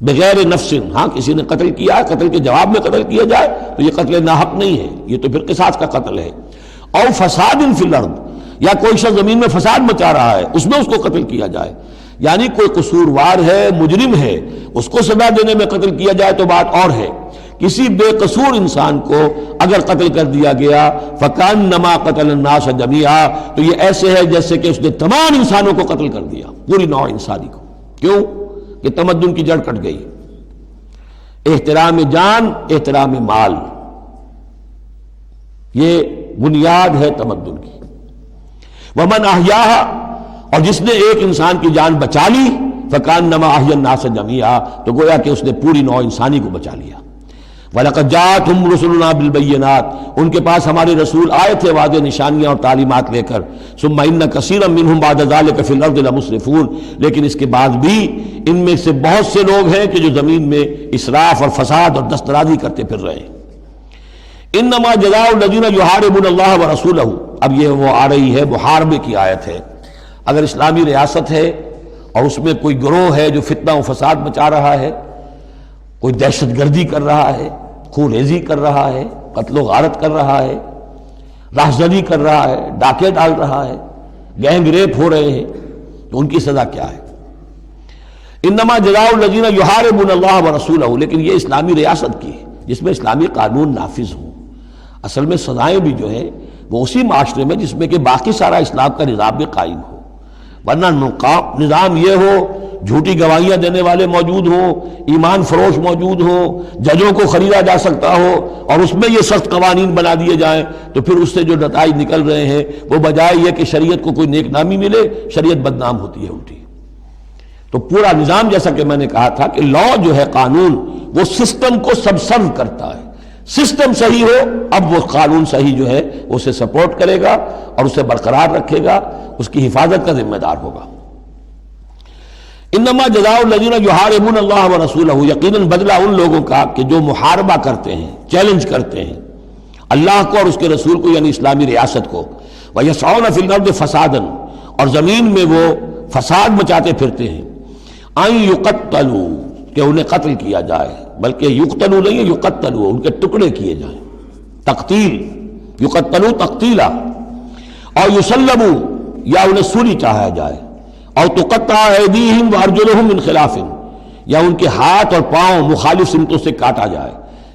بغیر نفس، ہاں کسی نے قتل کیا، قتل کے جواب میں قتل کیا جائے تو یہ قتل ناحق نہیں ہے، یہ تو پھر قصاص کا قتل ہے۔ اور فساد فی الارض، یا کوئی شخص زمین میں فساد مچا رہا ہے اس میں اس کو قتل کیا جائے، یعنی کوئی قصوروار ہے، مجرم ہے، اس کو سزا دینے میں قتل کیا جائے تو بات اور ہے۔ کسی بے قصور انسان کو اگر قتل کر دیا گیا فکأنما قتل الناس جميعا، تو یہ ایسے ہے جیسے کہ اس نے تمام انسانوں کو قتل کر دیا، پوری نوع انسانی کو۔ کیوں کہ تمدن کی جڑ کٹ گئی، احترام جان، احترام مال، یہ بنیاد ہے تمدن کی۔ ومن احیاہا، اور جس نے ایک انسان کی جان بچا لی، فکأنما احیا الناس جميعا، تو گویا کہ اس نے پوری نوع انسانی کو بچا لیا۔ وَلَقَدْ جَاءَتْهُمْ رُسُلُنَا بِالْبَيِّنَاتِ، ان کے پاس ہمارے رسول آئے تھے واضح نشانیاں اور تعلیمات لے کر۔ ثُمَّ إِنَّ كَثِيرًا مِّنْهُمْ بَعْدَ ذَلِكَ فِي الْأَرْضِ لَمُسْرِفُونَ، لیکن اس کے بعد بھی ان میں سے بہت سے لوگ ہیں کہ جو زمین میں اسراف اور فساد اور دسترازی کرتے پھر رہے ہیں۔ انما جزاء الذین یحاربون اللہ ورسولہ، اب یہ وہ آ رہی ہے محاربے کی آیت ہے۔ اگر اسلامی ریاست ہے اور اس میں کوئی گروہ ہے جو فتنہ و فساد مچا رہا ہے، کوئی دہشت گردی کر رہا ہے، خون ریزی کر رہا ہے، قتل و غارت کر رہا ہے، راہزنی کر رہا ہے، ڈاکے ڈال رہا ہے، گینگ ریپ ہو رہے ہیں، تو ان کی سزا کیا ہے؟ انما جزاء الذین یحاربون اللہ ورسولہ، لیکن یہ اسلامی ریاست کی ہے جس میں اسلامی قانون نافذ ہوں۔ اصل میں سزائیں بھی جو ہے وہ اسی معاشرے میں جس میں کہ باقی سارا اسلام کا نظام بھی قائم ہو، ورنہ نظام یہ ہو جھوٹی گواہیاں دینے والے موجود ہوں، ایمان فروش موجود ہوں، ججوں کو خریدا جا سکتا ہو، اور اس میں یہ سخت قوانین بنا دیے جائیں، تو پھر اس سے جو نتائج نکل رہے ہیں وہ بجائے یہ کہ شریعت کو کوئی نیک نامی ملے، شریعت بدنام ہوتی ہے الٹی۔ تو پورا نظام، جیسا کہ میں نے کہا تھا کہ لا جو ہے قانون، وہ سسٹم کو سبسرو کرتا ہے۔ سسٹم صحیح ہو، اب وہ قانون صحیح جو ہے اسے سپورٹ کرے گا اور اسے برقرار رکھے گا، اس کی حفاظت کا ذمہ دار ہوگا۔ انما جزاء الذین یحاربون اللہ ورسولہ، یقیناً بدلہ ان لوگوں کا کہ جو محاربہ کرتے ہیں، چیلنج کرتے ہیں اللہ کو اور اس کے رسول کو، یعنی اسلامی ریاست کو، ویسعون فی الارض فسادا، اور زمین میں وہ فساد مچاتے پھرتے ہیں، ان یقتلوا، کہ انہیں قتل کیا جائے، بلکہ یقتلوا نہیں ہے، یقتلوا، ان کے ٹکڑے کیے جائیں، تقتیل، یقتلوا تقتیلا، اور یسلبوا، یا انہیں سولی چاہا جائے، اور تقطع ایدیہم وارجلہم من خلاف، یا ان کے ہاتھ اور پاؤں مخالف سمتوں سے کاٹا جائے،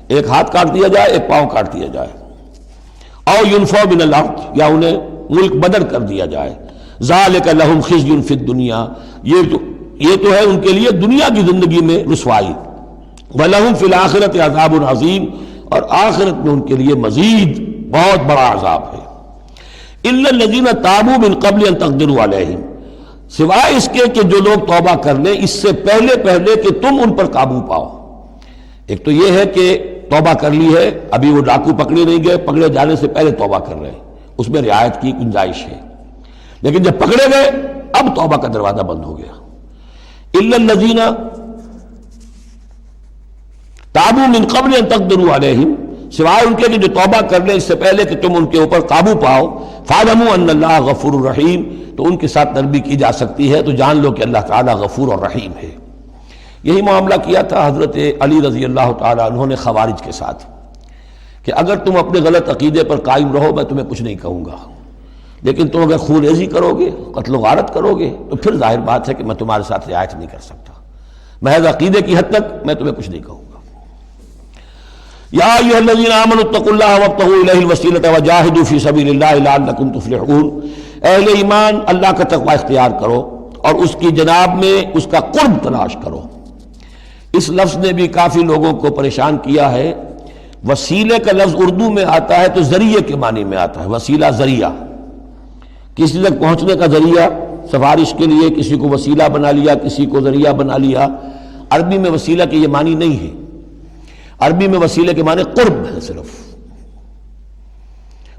ایک ہاتھ کاٹ دیا جائے، ایک پاؤں کاٹ دیا جائے، اور ینفوا من الارض، یا انہیں ملک بدر کر دیا جائے، ذالک لہم خزی فی الدنیا، یہ تو ہے ان کے لیے دنیا کی زندگی میں رسوائی، وَلَهُمْ فِي الْآخِرَةِ عَذَابٌ عَظِيمٌ، اور آخرت میں ان کے لیے مزید بہت بڑا عذاب ہے۔ إِلَّا الَّذِينَ تَابُوا مِن قَبْلِ أَن تَقْدِرُوا عَلَيْهِمْ، سوائے اس کے کہ جو لوگ توبہ کر لیں اس سے پہلے کہ تم ان پر قابو پاؤ۔ ایک تو یہ ہے کہ توبہ کر لی ہے، ابھی وہ ڈاکو پکڑے نہیں گئے، پکڑے جانے سے پہلے توبہ کر رہے ہیں، اس میں رعایت کی گنجائش ہے، لیکن جب پکڑے گئے اب توبہ کا دروازہ بند ہو گیا۔ الا الذین تابوا من قبل ان تقدروا علیہم، سوائے ان کے کہ جو توبہ کر لیں اس سے پہلے کہ تم ان کے اوپر قابو پاؤ، فاعلموا ان اللہ غفور الرحیم، تو ان کے ساتھ نرمی کی جا سکتی ہے، تو جان لو کہ اللہ تعالیٰ غفور اور رحیم ہے۔ یہی معاملہ کیا تھا حضرت علی رضی اللہ تعالیٰ عنہ نے خوارج کے ساتھ، کہ اگر تم اپنے غلط عقیدے پر قائم رہو میں تمہیں کچھ نہیں کہوں گا، لیکن تم اگر خون ریزی کرو گے، قتل و غارت کرو گے، تو پھر ظاہر بات ہے کہ میں تمہارے ساتھ رعایت نہیں کر سکتا، محض عقیدے کی حد تک میں تمہیں کچھ نہیں کہوں گا۔ یا ایھا الذین آمنوا اتقوا اللہ وابتغوا الیہ الوسیلۃ وجاہدوا فی سبیل اللہ لعلکم تفلحون، اہل ایمان اللہ کا تقوی اختیار کرو اور اس کی جناب میں اس کا قرب تلاش کرو۔ اس لفظ نے بھی کافی لوگوں کو پریشان کیا ہے۔ وسیلے کا لفظ اردو میں آتا ہے تو ذریعے کے معنی میں آتا ہے، وسیلہ ذریعہ، کسی تک پہنچنے کا ذریعہ، سفارش کے لیے کسی کو وسیلہ بنا لیا، کسی کو ذریعہ بنا لیا۔ عربی میں وسیلہ کے یہ معنی نہیں ہے، عربی میں وسیلے کے معنی قرب ہے صرف۔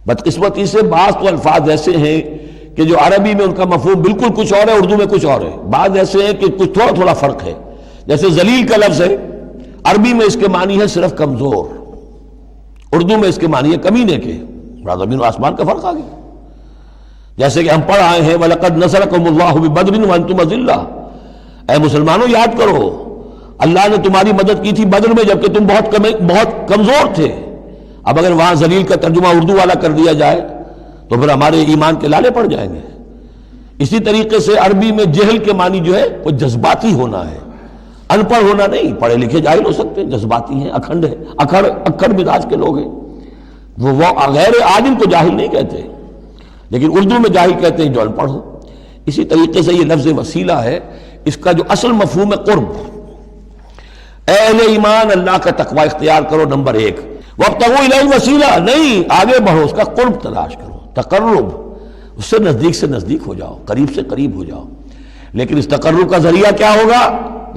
بدقسمتی سے بعض تو الفاظ ایسے ہیں کہ جو عربی میں ان کا مفہوم بالکل کچھ اور ہے، اردو میں کچھ اور ہے، بعض ایسے ہیں کہ کچھ تھوڑا تھوڑا فرق ہے۔ جیسے ذلیل کا لفظ ہے، عربی میں اس کے معنی ہے صرف کمزور، اردو میں اس کے معنی ہے کمینے کے، بڑا زمین و آسمان کا فرق آ گیا۔ جیسے کہ ہم پڑھ آئے ہیں وَلَقَدْ نَصَرَكُمُ اللَّهُ بِبَدْرٍ وَأَنْتُمْ أَذِلَّةٌ، اے مسلمانوں یاد کرو اللہ نے تمہاری مدد کی تھی بدر میں جبکہ تم بہت کمزور تھے۔ اب اگر وہاں ذلیل کا ترجمہ اردو والا کر دیا جائے تو پھر ہمارے ایمان کے لالے پڑ جائیں گے۔ اسی طریقے سے عربی میں جہل کے معنی جو ہے وہ جذباتی ہونا ہے، ان پڑھ ہونا نہیں، پڑھے لکھے جاہل ہو سکتے ہیں، جذباتی ہیں، اکھڑ ہے، اکھڑ مزاج کے لوگ ہیں، وہ غیر عالم کو جاہل نہیں کہتے، لیکن اردو میں جاہل کہتے ہیں جو ان پڑھ ہو۔ اسی طریقے سے یہ لفظ وسیلہ ہے، اس کا جو اصل مفہوم ہے قرب۔ اے اہل ایمان اللہ کا تقوی اختیار کرو، نمبر ایک۔ وابتغوا الیہ الوسیلہ، نہیں آگے بڑھو، اس کا قرب تلاش کرو، تقرب، اس سے نزدیک ہو جاؤ، قریب سے قریب ہو جاؤ۔ لیکن اس تقرب کا ذریعہ کیا ہوگا؟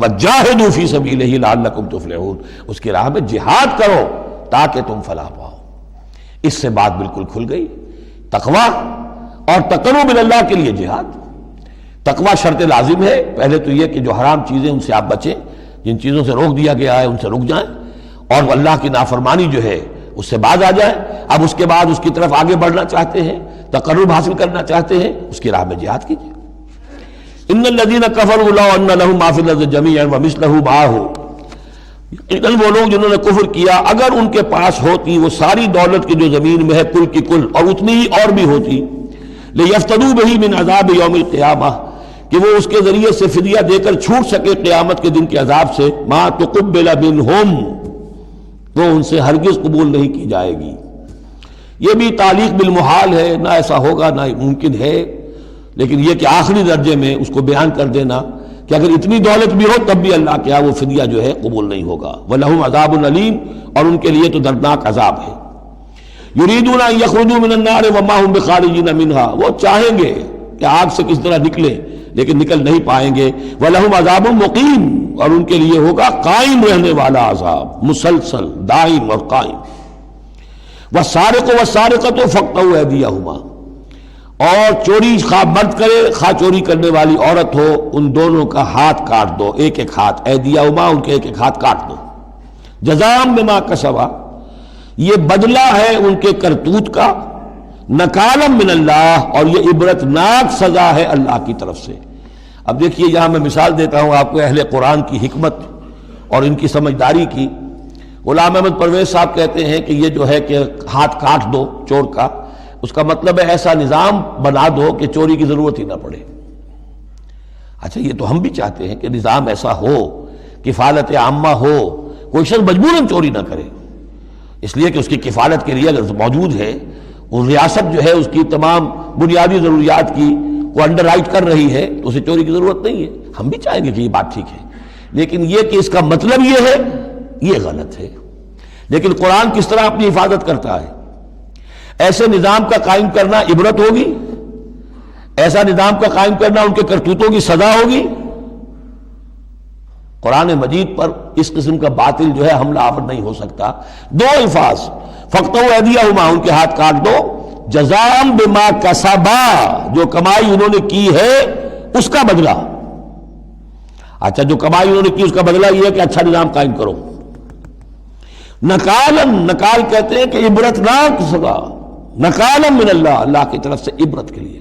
وجاہدوا فی سبیلہ لعلکم تفلحون، اس کی راہ میں جہاد کرو تاکہ تم فلاح پاؤ۔ اس سے بات بالکل کھل گئی، تقوی اور تقرب اللہ کے لیے جہاد۔ تقوی شرط لازم ہے، پہلے تو یہ کہ جو حرام چیزیں ان سے آپ بچیں، جن چیزوں سے روک دیا گیا ہے ان سے رک جائیں، اور اللہ کی نافرمانی جو ہے اس سے باز آ جائیں۔ اب اس کے بعد اس کی طرف آگے بڑھنا چاہتے ہیں، تقرب حاصل کرنا چاہتے ہیں، اس کی راہ میں جہاد کیجیے۔ ان الذین کفروا لو ان لهم ما فی الارض جميعا ومثلہ معہ، یقیناً وہ لوگ جنہوں نے کفر کیا اگر ان کے پاس ہوتی وہ ساری دولت کی جو زمین میں ہے کل کی کل، اور اتنی ہی اور بھی ہوتی، لیفتدوا بہ من عذاب یوم القیامہ، کہ وہ اس کے ذریعے سے فدیہ دے کر چھوٹ سکے قیامت کے دن کے عذاب سے، ما تقبل منہم، وہ ان سے ہرگز قبول نہیں کی جائے گی۔ یہ بھی تعلیق بالمحال ہے، نہ ایسا ہوگا نہ ممکن ہے، لیکن یہ کہ آخری درجے میں اس کو بیان کر دینا کہ اگر اتنی دولت بھی ہو تب بھی اللہ کے ہاں وہ فدیہ جو ہے قبول نہیں ہوگا۔ وَلَهُمْ عَذَابٌ أَلِيمٌ، اور ان کے لیے تو دردناک عذاب ہے۔ يُرِيدُونَ أَن يَخْرُجُوا مِنَ النَّارِ وَمَا هُمْ بِخَارِجِينَ مِنْهَا، وہ چاہیں گے کہ آگ سے کس طرح نکلے لیکن نکل نہیں پائیں گے۔ وَلَهُمْ عَذَابٌ مُقِيمٌ، اور ان کے لیے ہوگا قائم رہنے والا عذاب، مسلسل دائم اور قائم۔ وَالسَّارِقُ وَالسَّارِقَةُ فَاقْطَعُوا أَيْدِيَهُمَا، اور چوری خواہ مرد کرے خواہ چوری کرنے والی عورت ہو، ان دونوں کا ہاتھ کاٹ دو، ایک ایک ہاتھ، ایدیہما، ان کے ایک ایک ہاتھ کاٹ دو۔ جزاء بما کسبا، یہ بدلہ ہے ان کے کرتوت کا، نکالا من اللہ، اور یہ عبرتناک سزا ہے اللہ کی طرف سے۔ اب دیکھیے یہاں میں مثال دیتا ہوں آپ کو اہل قرآن کی حکمت اور ان کی سمجھداری کی۔ غلام احمد پرویز صاحب کہتے ہیں کہ یہ جو ہے کہ ہاتھ کاٹ دو چور کا، اس کا مطلب ہے ایسا نظام بنا دو کہ چوری کی ضرورت ہی نہ پڑے۔ اچھا یہ تو ہم بھی چاہتے ہیں کہ نظام ایسا ہو، کفالت عامہ ہو، کوئی شخص مجبوراً چوری نہ کرے، اس لیے کہ اس کی کفالت کے لیے اگر موجود ہے، وہ ریاست جو ہے اس کی تمام بنیادی ضروریات کی وہ انڈر رائٹ کر رہی ہے تو اسے چوری کی ضرورت نہیں ہے۔ ہم بھی چاہیں گے کہ یہ بات ٹھیک ہے، لیکن یہ کہ اس کا مطلب یہ ہے، یہ غلط ہے۔ لیکن قرآن کس طرح اپنی حفاظت کرتا ہے؟ ایسے نظام کا قائم کرنا عبرت ہوگی، ایسا نظام کا قائم کرنا ان کے کرتوتوں کی سزا ہوگی۔ قرآن مجید پر اس قسم کا باطل جو ہے حملہ آور نہیں ہو سکتا۔ دو الفاظ، فَاقْطَعُوا أَيْدِيَهُمَا، ان کے ہاتھ کاٹ دو، جزاء بما کسبا، جو کمائی انہوں نے کی ہے اس کا بدلہ۔ اچھا، جو کمائی انہوں نے کی اس کا بدلہ یہ ہے کہ اچھا نظام قائم کرو۔ نکالن، نکال کہتے ہیں کہ عبرتناک سزا، نکالن من اللہ، اللہ کی طرف سے عبرت کے لیے۔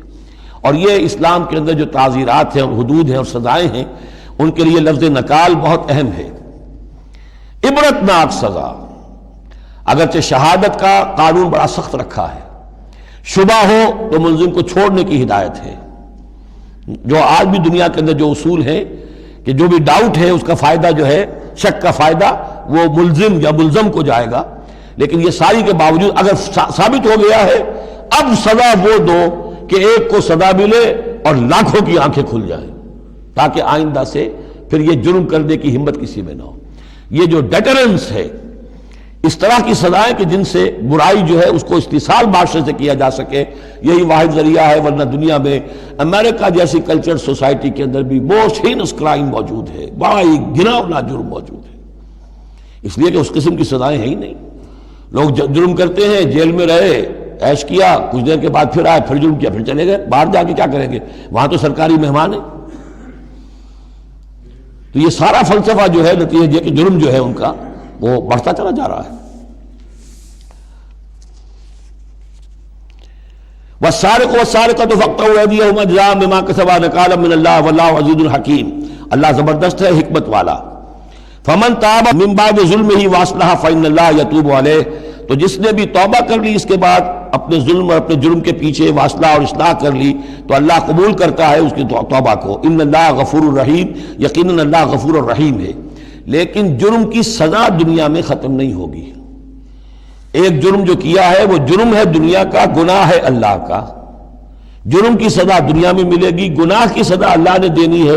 اور یہ اسلام کے اندر جو تعزیرات ہیں اور حدود ہیں اور سزائیں ہیں، ان کے لیے لفظ نکال بہت اہم ہے۔ عبرتناک سزا، اگرچہ شہادت کا قانون بڑا سخت رکھا ہے، شبہ ہو تو ملزم کو چھوڑنے کی ہدایت ہے۔ جو آج بھی دنیا کے اندر جو اصول ہے کہ جو بھی ڈاؤٹ ہے اس کا فائدہ جو ہے، شک کا فائدہ وہ ملزم یا ملزم کو جائے گا، لیکن یہ ساری کے باوجود اگر ثابت ہو گیا ہے، اب سزا وہ دو کہ ایک کو سزا ملے اور لاکھوں کی آنکھیں کھل جائیں، تاکہ آئندہ سے پھر یہ جرم کرنے کی ہمت کسی میں نہ ہو۔ یہ جو ڈیٹرنس ہے، اس طرح کی سزائیں کہ جن سے برائی جو ہے اس کو استحصال معاشرے سے کیا جا سکے، یہی واحد ذریعہ ہے۔ ورنہ دنیا میں امریکہ جیسی کلچر سوسائٹی کے اندر بھی موسٹ ہینس کرائم موجود ہے، بڑا ہی گھناؤنا جرم موجود ہے، اس لیے کہ اس قسم کی سزائیں ہیں ہی نہیں۔ لوگ جرم کرتے ہیں، جیل میں رہے، عیش کیا، کچھ دیر کے بعد پھر آئے، پھر جرم کیا، پھر چلے گئے، باہر جا کے کیا کریں گے، وہاں تو سرکاری مہمان ہیں۔ تو یہ سارا فلسفہ جو ہے نتیجہ کہ جرم جو ہے ان کا وہ بڑھتا چلا جا رہا ہے۔ والسارق والسارقۃ فاقطعوا ایدیہما جزاء بما کسبا نکالا من اللہ واللہ عزیز حکیم، اللہ زبردست ہے، حکمت والا۔ فمن تاب من بعد ظلمہ واصلح فإن اللہ یتوب علیہ، تو جس نے بھی توبہ کر لی اس کے بعد اپنے ظلم اور اپنے جرم کے پیچھے واصلہ اور اصلاح کر لی تو اللہ قبول کرتا ہے اس کی توبہ کو۔ ان اللہ غفور الرحیم، یقیناً اللہ غفور الرحیم ہے۔ لیکن جرم کی سزا دنیا میں ختم نہیں ہوگی۔ ایک جرم جو کیا ہے وہ جرم ہے دنیا کا، گناہ ہے اللہ کا۔ جرم کی سزا دنیا میں ملے گی، گناہ کی سزا اللہ نے دینی ہے،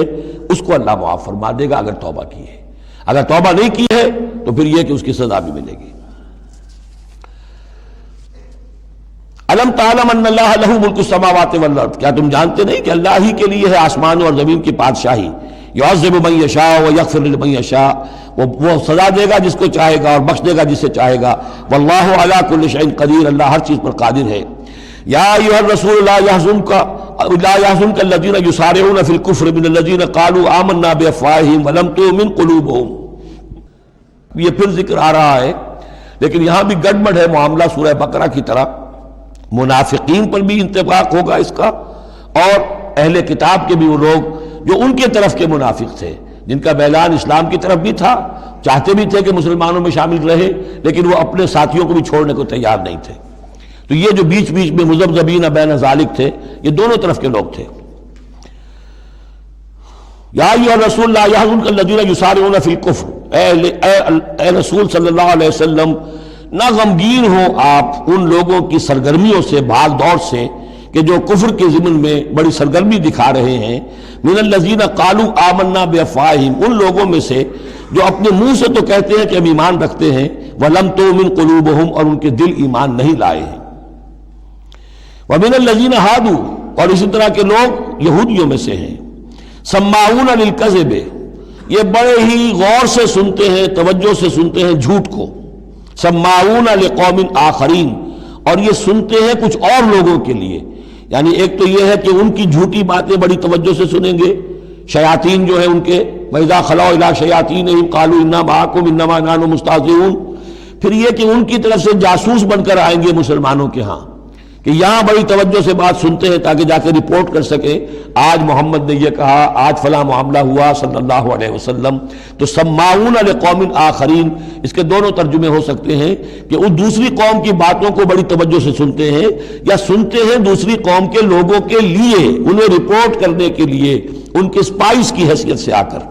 اس کو اللہ معاف فرما دے گا اگر توبہ کی ہے۔ اگر توبہ نہیں کی ہے تو پھر یہ کہ اس کی سزا بھی ملے گی۔ الم تعلم ان اللہ لہ ملک السماوات والارض، کیا تم جانتے نہیں کہ اللہ ہی کے لیے ہے آسمانوں اور زمین کی بادشاہی۔ یعذب من یشاء ویغفر لمن یشاء، وہ سزا دے گا جس کو چاہے گا اور بخش دے گا جسے چاہے گا۔ واللہ علی کل شیء قدیر، اللہ ہر چیز پر قادر ہے۔ یا ایھا الرسول لا يحزنک الذین یسارعون فی الکفر من الذین قالوا آمنا بافواہہم ولم تؤمن قلوبہم۔ یہ پھر ذکر آ رہا ہے، لیکن یہاں بھی گڑبڑ ہے معاملہ سورہ بقرہ کی طرح۔ منافقین پر بھی انطباق ہوگا اس کا، اور اہل کتاب کے بھی وہ لوگ جو ان کے طرف کے منافق تھے، جن کا میلان اسلام کی طرف بھی تھا، چاہتے بھی تھے کہ مسلمانوں میں شامل رہے، لیکن وہ اپنے ساتھیوں کو بھی چھوڑنے کو تیار نہیں تھے۔ تو یہ جو بیچ بیچ میں مذبذبین بین ذالک تھے، یہ دونوں طرف کے لوگ تھے۔ یا ایھا الرسول لا يحزنک الذین یسارعون فی الکفر، اے رسول صلی اللہ علیہ وسلم نہ غمگین ہو آپ ان لوگوں کی سرگرمیوں سے، بھاگ دوڑ سے، کہ جو کفر کے ضمن میں بڑی سرگرمی دکھا رہے ہیں۔ من الذین قالوا آمنا بافواہہم، ان لوگوں میں سے جو اپنے منہ سے تو کہتے ہیں کہ ہم ایمان رکھتے ہیں، ولم تؤمن قلوبہم، اور ان کے دل ایمان نہیں لائے ہیں۔ ومن الذین ہادوا، اور اسی طرح کے لوگ یہودیوں میں سے ہیں۔ سماعون للکذب، یہ بڑے ہی غور سے سنتے ہیں، توجہ سے سنتے ہیں جھوٹ کو۔ سماعون لقوم آخرین، اور یہ سنتے ہیں کچھ اور لوگوں کے لیے، یعنی ایک تو یہ ہے کہ ان کی جھوٹی باتیں بڑی توجہ سے سنیں گے، شیاطین جو ہیں ان کے، وَإِذَا خَلَوْا إِلَىٰ شَيَاطِينِهِمْ قَالُوا إِنَّا مَعَكُمْ إِنَّمَا نَحْنُ مُسْتَهْزِئُونَ۔ پھر یہ کہ ان کی طرف سے جاسوس بن کر آئیں گے مسلمانوں کے ہاں، کہ یہاں بڑی توجہ سے بات سنتے ہیں تاکہ جا کے رپورٹ کر سکے، آج محمد نے یہ کہا، آج فلاں معاملہ ہوا صلی اللہ علیہ وسلم۔ تو سماعون لقوم آخرین، اس کے دونوں ترجمے ہو سکتے ہیں کہ وہ دوسری قوم کی باتوں کو بڑی توجہ سے سنتے ہیں، یا سنتے ہیں دوسری قوم کے لوگوں کے لیے، انہیں رپورٹ کرنے کے لیے، ان کے اسپائس کی حیثیت سے آ کر۔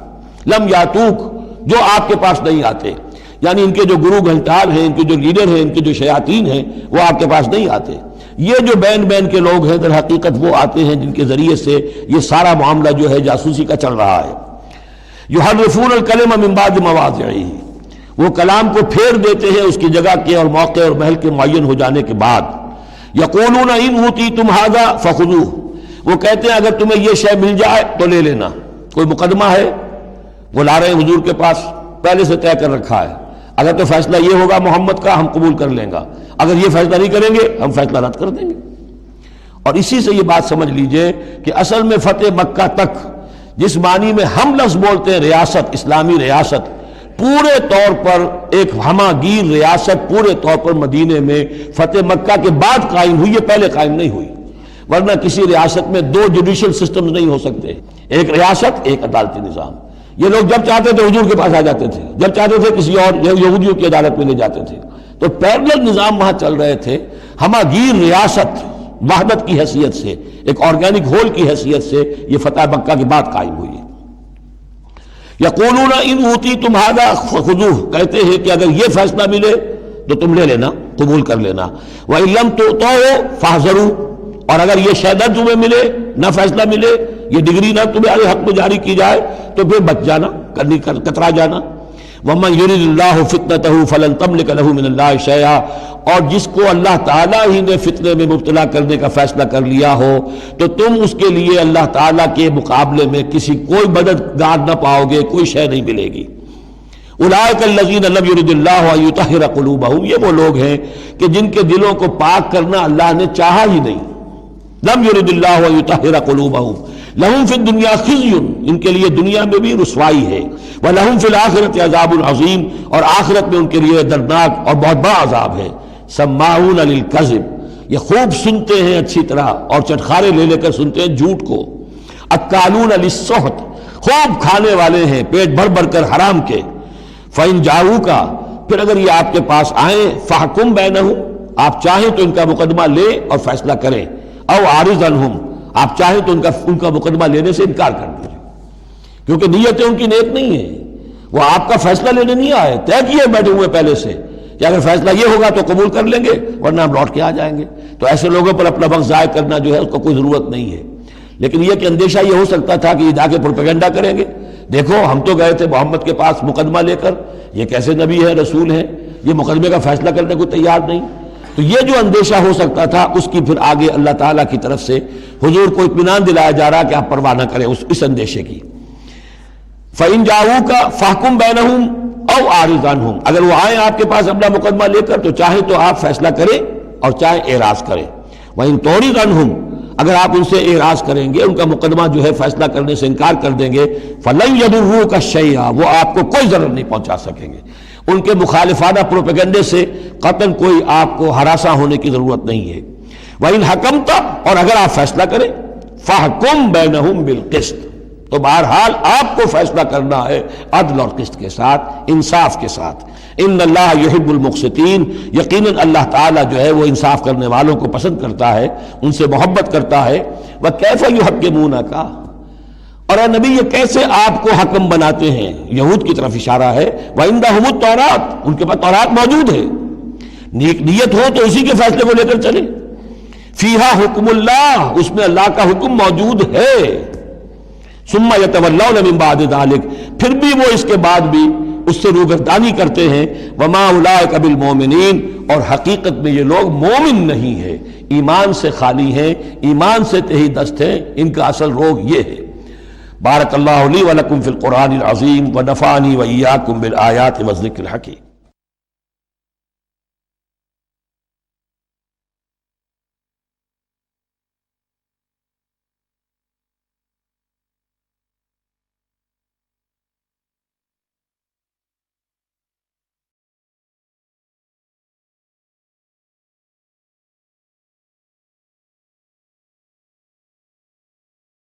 لم یاتوک، جو آپ کے پاس نہیں آتے، یعنی ان کے جو گرو گھنٹال ہیں، ان کے جو لیڈر ہیں، ان کے جو شیاطین ہیں، وہ آپ کے پاس نہیں آتے۔ یہ جو بین بین کے لوگ ہیں در حقیقت وہ آتے ہیں جن کے ذریعے سے یہ سارا معاملہ جو ہے جاسوسی کا چل رہا ہے۔ یحرفون الکلم من بعد مواضعہ، وہ کلام کو پھیر دیتے ہیں اس کی جگہ کے اور موقع اور محل کے معین ہو جانے کے بعد۔ یقولون ان اوتیتم ھذا فخذوہ، وہ کہتے ہیں اگر تمہیں یہ شے مل جائے تو لے لینا۔ کوئی مقدمہ ہے، وہ لا رہے ہیں حضور کے پاس، پہلے سے طے کر رکھا ہے، اگر تو فیصلہ یہ ہوگا محمد کا ہم قبول کر لیں گا، اگر یہ فیصلہ نہیں کریں گے ہم فیصلہ رد کر دیں گے۔ اور اسی سے یہ بات سمجھ لیجئے کہ اصل میں فتح مکہ تک جس معنی میں ہم لفظ بولتے ہیں ریاست، اسلامی ریاست، پورے طور پر ایک ہماگیر ریاست پورے طور پر مدینے میں فتح مکہ کے بعد قائم ہوئی ہے، پہلے قائم نہیں ہوئی۔ ورنہ کسی ریاست میں دو جوڈیشل سسٹمز نہیں ہو سکتے، ایک ریاست ایک عدالتی نظام۔ یہ لوگ جب چاہتے تھے حضور کے پاس آ جاتے تھے، جب چاہتے تھے کسی اور یہودیوں کی عدالت میں لے جاتے تھے، تو پیرلل نظام وہاں چل رہے تھے۔ ہماگیر ریاست وحدت کی حیثیت سے، ایک آرگینک ہول کی حیثیت سے یہ فتح مکہ کے بعد قائم ہوئی ہے۔ یقولون ان اوتیتم ھذا فخذوہ، کہتے ہیں کہ اگر یہ فیصلہ ملے تو تم لے لینا، قبول کر لینا، وَإِن لَّمْ تُؤْتَوْا فَاحْذَرُوا، اور اگر یہ شہادت تمہیں ملے، نہ فیصلہ ملے، یہ ڈگری نہ تمہارے حق میں جاری کی جائے تو پھر بچ جانا، کترا جانا۔ وَمَن يُرِدِ اللَّهُ فِتْنَتَهُ فَلَن تَمْلِكَ لَهُ مِنَ اللَّهِ شَيْئًا، اور جس کو اللہ تعالیٰ ہی نے فتنے میں مبتلا کرنے کا فیصلہ کر لیا ہو تو تم اس کے لیے اللہ تعالیٰ کے مقابلے میں کوئی مددگار نہ پاؤ گے، کوئی شے نہیں ملے گی۔ اولئک الذین لم یرد اللہ ان یطہر قلوبہم، یہ وہ لوگ ہیں کہ جن کے دلوں کو پاک کرنا اللہ نے چاہا ہی نہیں۔ لم یرد اللہ ان یطہر قلوبہم لہم فی الدنیا خزی، ان کے لیے دنیا میں بھی رسوائی ہے، وَلَهُمْ فِي الْآخِرَةِ عَذَابٌ عَظِيمٌ، اور آخرت میں ان کے لیے دردناک اور بہت بڑا عذاب ہے۔ سماعون للکذب، یہ خوب سنتے ہیں اچھی طرح اور چٹخارے لے لے کر سنتے ہیں جھوٹ کو۔ اکالون للسحت، خوب کھانے والے ہیں پیٹ بھر بھر کر حرام کے۔ فَإِن جَاءُوكَ، پھر اگر یہ آپ کے پاس آئیں، فَحْكُم بَيْنَهُمْ، آپ چاہیں تو ان کا مقدمہ لیں اور فیصلہ کریں، او عارض عنہم، آپ چاہیں تو ان کا مقدمہ لینے سے انکار کر دیجیے، کیونکہ نیتیں ان کی نیک نہیں ہیں، وہ آپ کا فیصلہ لینے نہیں آئے، طے کیے بیٹھے ہوئے پہلے سے کہ اگر فیصلہ یہ ہوگا تو قبول کر لیں گے ورنہ ہم لوٹ کے آ جائیں گے۔ تو ایسے لوگوں پر اپنا وقت ضائع کرنا جو ہے اس کو کوئی ضرورت نہیں ہے۔ لیکن یہ کہ اندیشہ یہ ہو سکتا تھا کہ یہ جا کے پروپیگنڈا کریں گے، دیکھو ہم تو گئے تھے محمد کے پاس مقدمہ لے کر، یہ کیسے نبی ہے، رسول ہے، یہ مقدمے کا فیصلہ کرنے کو تیار نہیں۔ تو یہ جو اندیشہ ہو سکتا تھا اس کی پھر آگے اللہ تعالیٰ کی طرف سے حضور کو اطمینان دلایا جا رہا کہ آپ پرواہ نہ کریں اس اندیشے کی۔ فَإِن جَاءُوكَ فَاحْكُم بَيْنَهُمْ أَوْ أَعْرِضْ عَنْهُمْ، اگر وہ آئیں آپ کے پاس اپنا مقدمہ لے کر تو چاہے تو آپ فیصلہ کریں اور چاہے اعراض کریں۔ وَإِن تُعْرِضْ عَنْهُمْ، اگر آپ ان سے اعراض کریں گے، ان کا مقدمہ جو ہے فیصلہ کرنے سے انکار کر دیں گے، فَلَن يَضُرُّوكَ شَيْئًا، وہ آپ کو کوئی ضرر نہیں پہنچا سکیں گے۔ ان کے مخالفانہ پروپیگنڈے سے قطعاً کوئی آپ کو ہراساں ہونے کی ضرورت نہیں ہے۔ وَإِنْ حَكَمْتَ، اور اگر آپ فیصلہ کریں، فَحْكُم بَيْنَهُمْ بِالْقِسْطِ، تو بہرحال آپ کو فیصلہ کرنا ہے عدل اور قسط کے ساتھ، انصاف کے ساتھ۔ ان اللہ یحب المقسطین، یقیناً اللہ تعالیٰ جو ہے وہ انصاف کرنے والوں کو پسند کرتا ہے، ان سے محبت کرتا ہے۔ وَكَيْفَ يُحَكِّمُونَكَ، اور اے نبی یہ کیسے آپ کو حکم بناتے ہیں، یہود کی طرف اشارہ ہے۔ وَعِندَهُمُ التَّوْرَاۃ، ان کے پاس تورات موجود ہے، نیک نیت ہو تو اسی کے فیصلے کو لے کر چلیں۔ فِيهَا حُكْمُ اللَّهِ، اس میں اللہ کا حکم موجود ہے۔ ثُمَّ يَتَوَلَّوْنَ مِن بَعْدِ ذَلِكَ، پھر بھی وہ اس کے بعد بھی اس سے روگردانی کرتے ہیں۔ وَمَا أُولَٰئِكَ بِالْمُؤْمِنِينَ، اور حقیقت میں یہ لوگ مومن نہیں ہیں، ایمان سے خالی ہیں، ایمان سے تہی دست ہیں، ان کا اصل روگ یہ ہے۔ بارک اللہ لی ولکم فی القرآن العظیم ونفعنی وإیاکم بالآیات والذکر الحکیم۔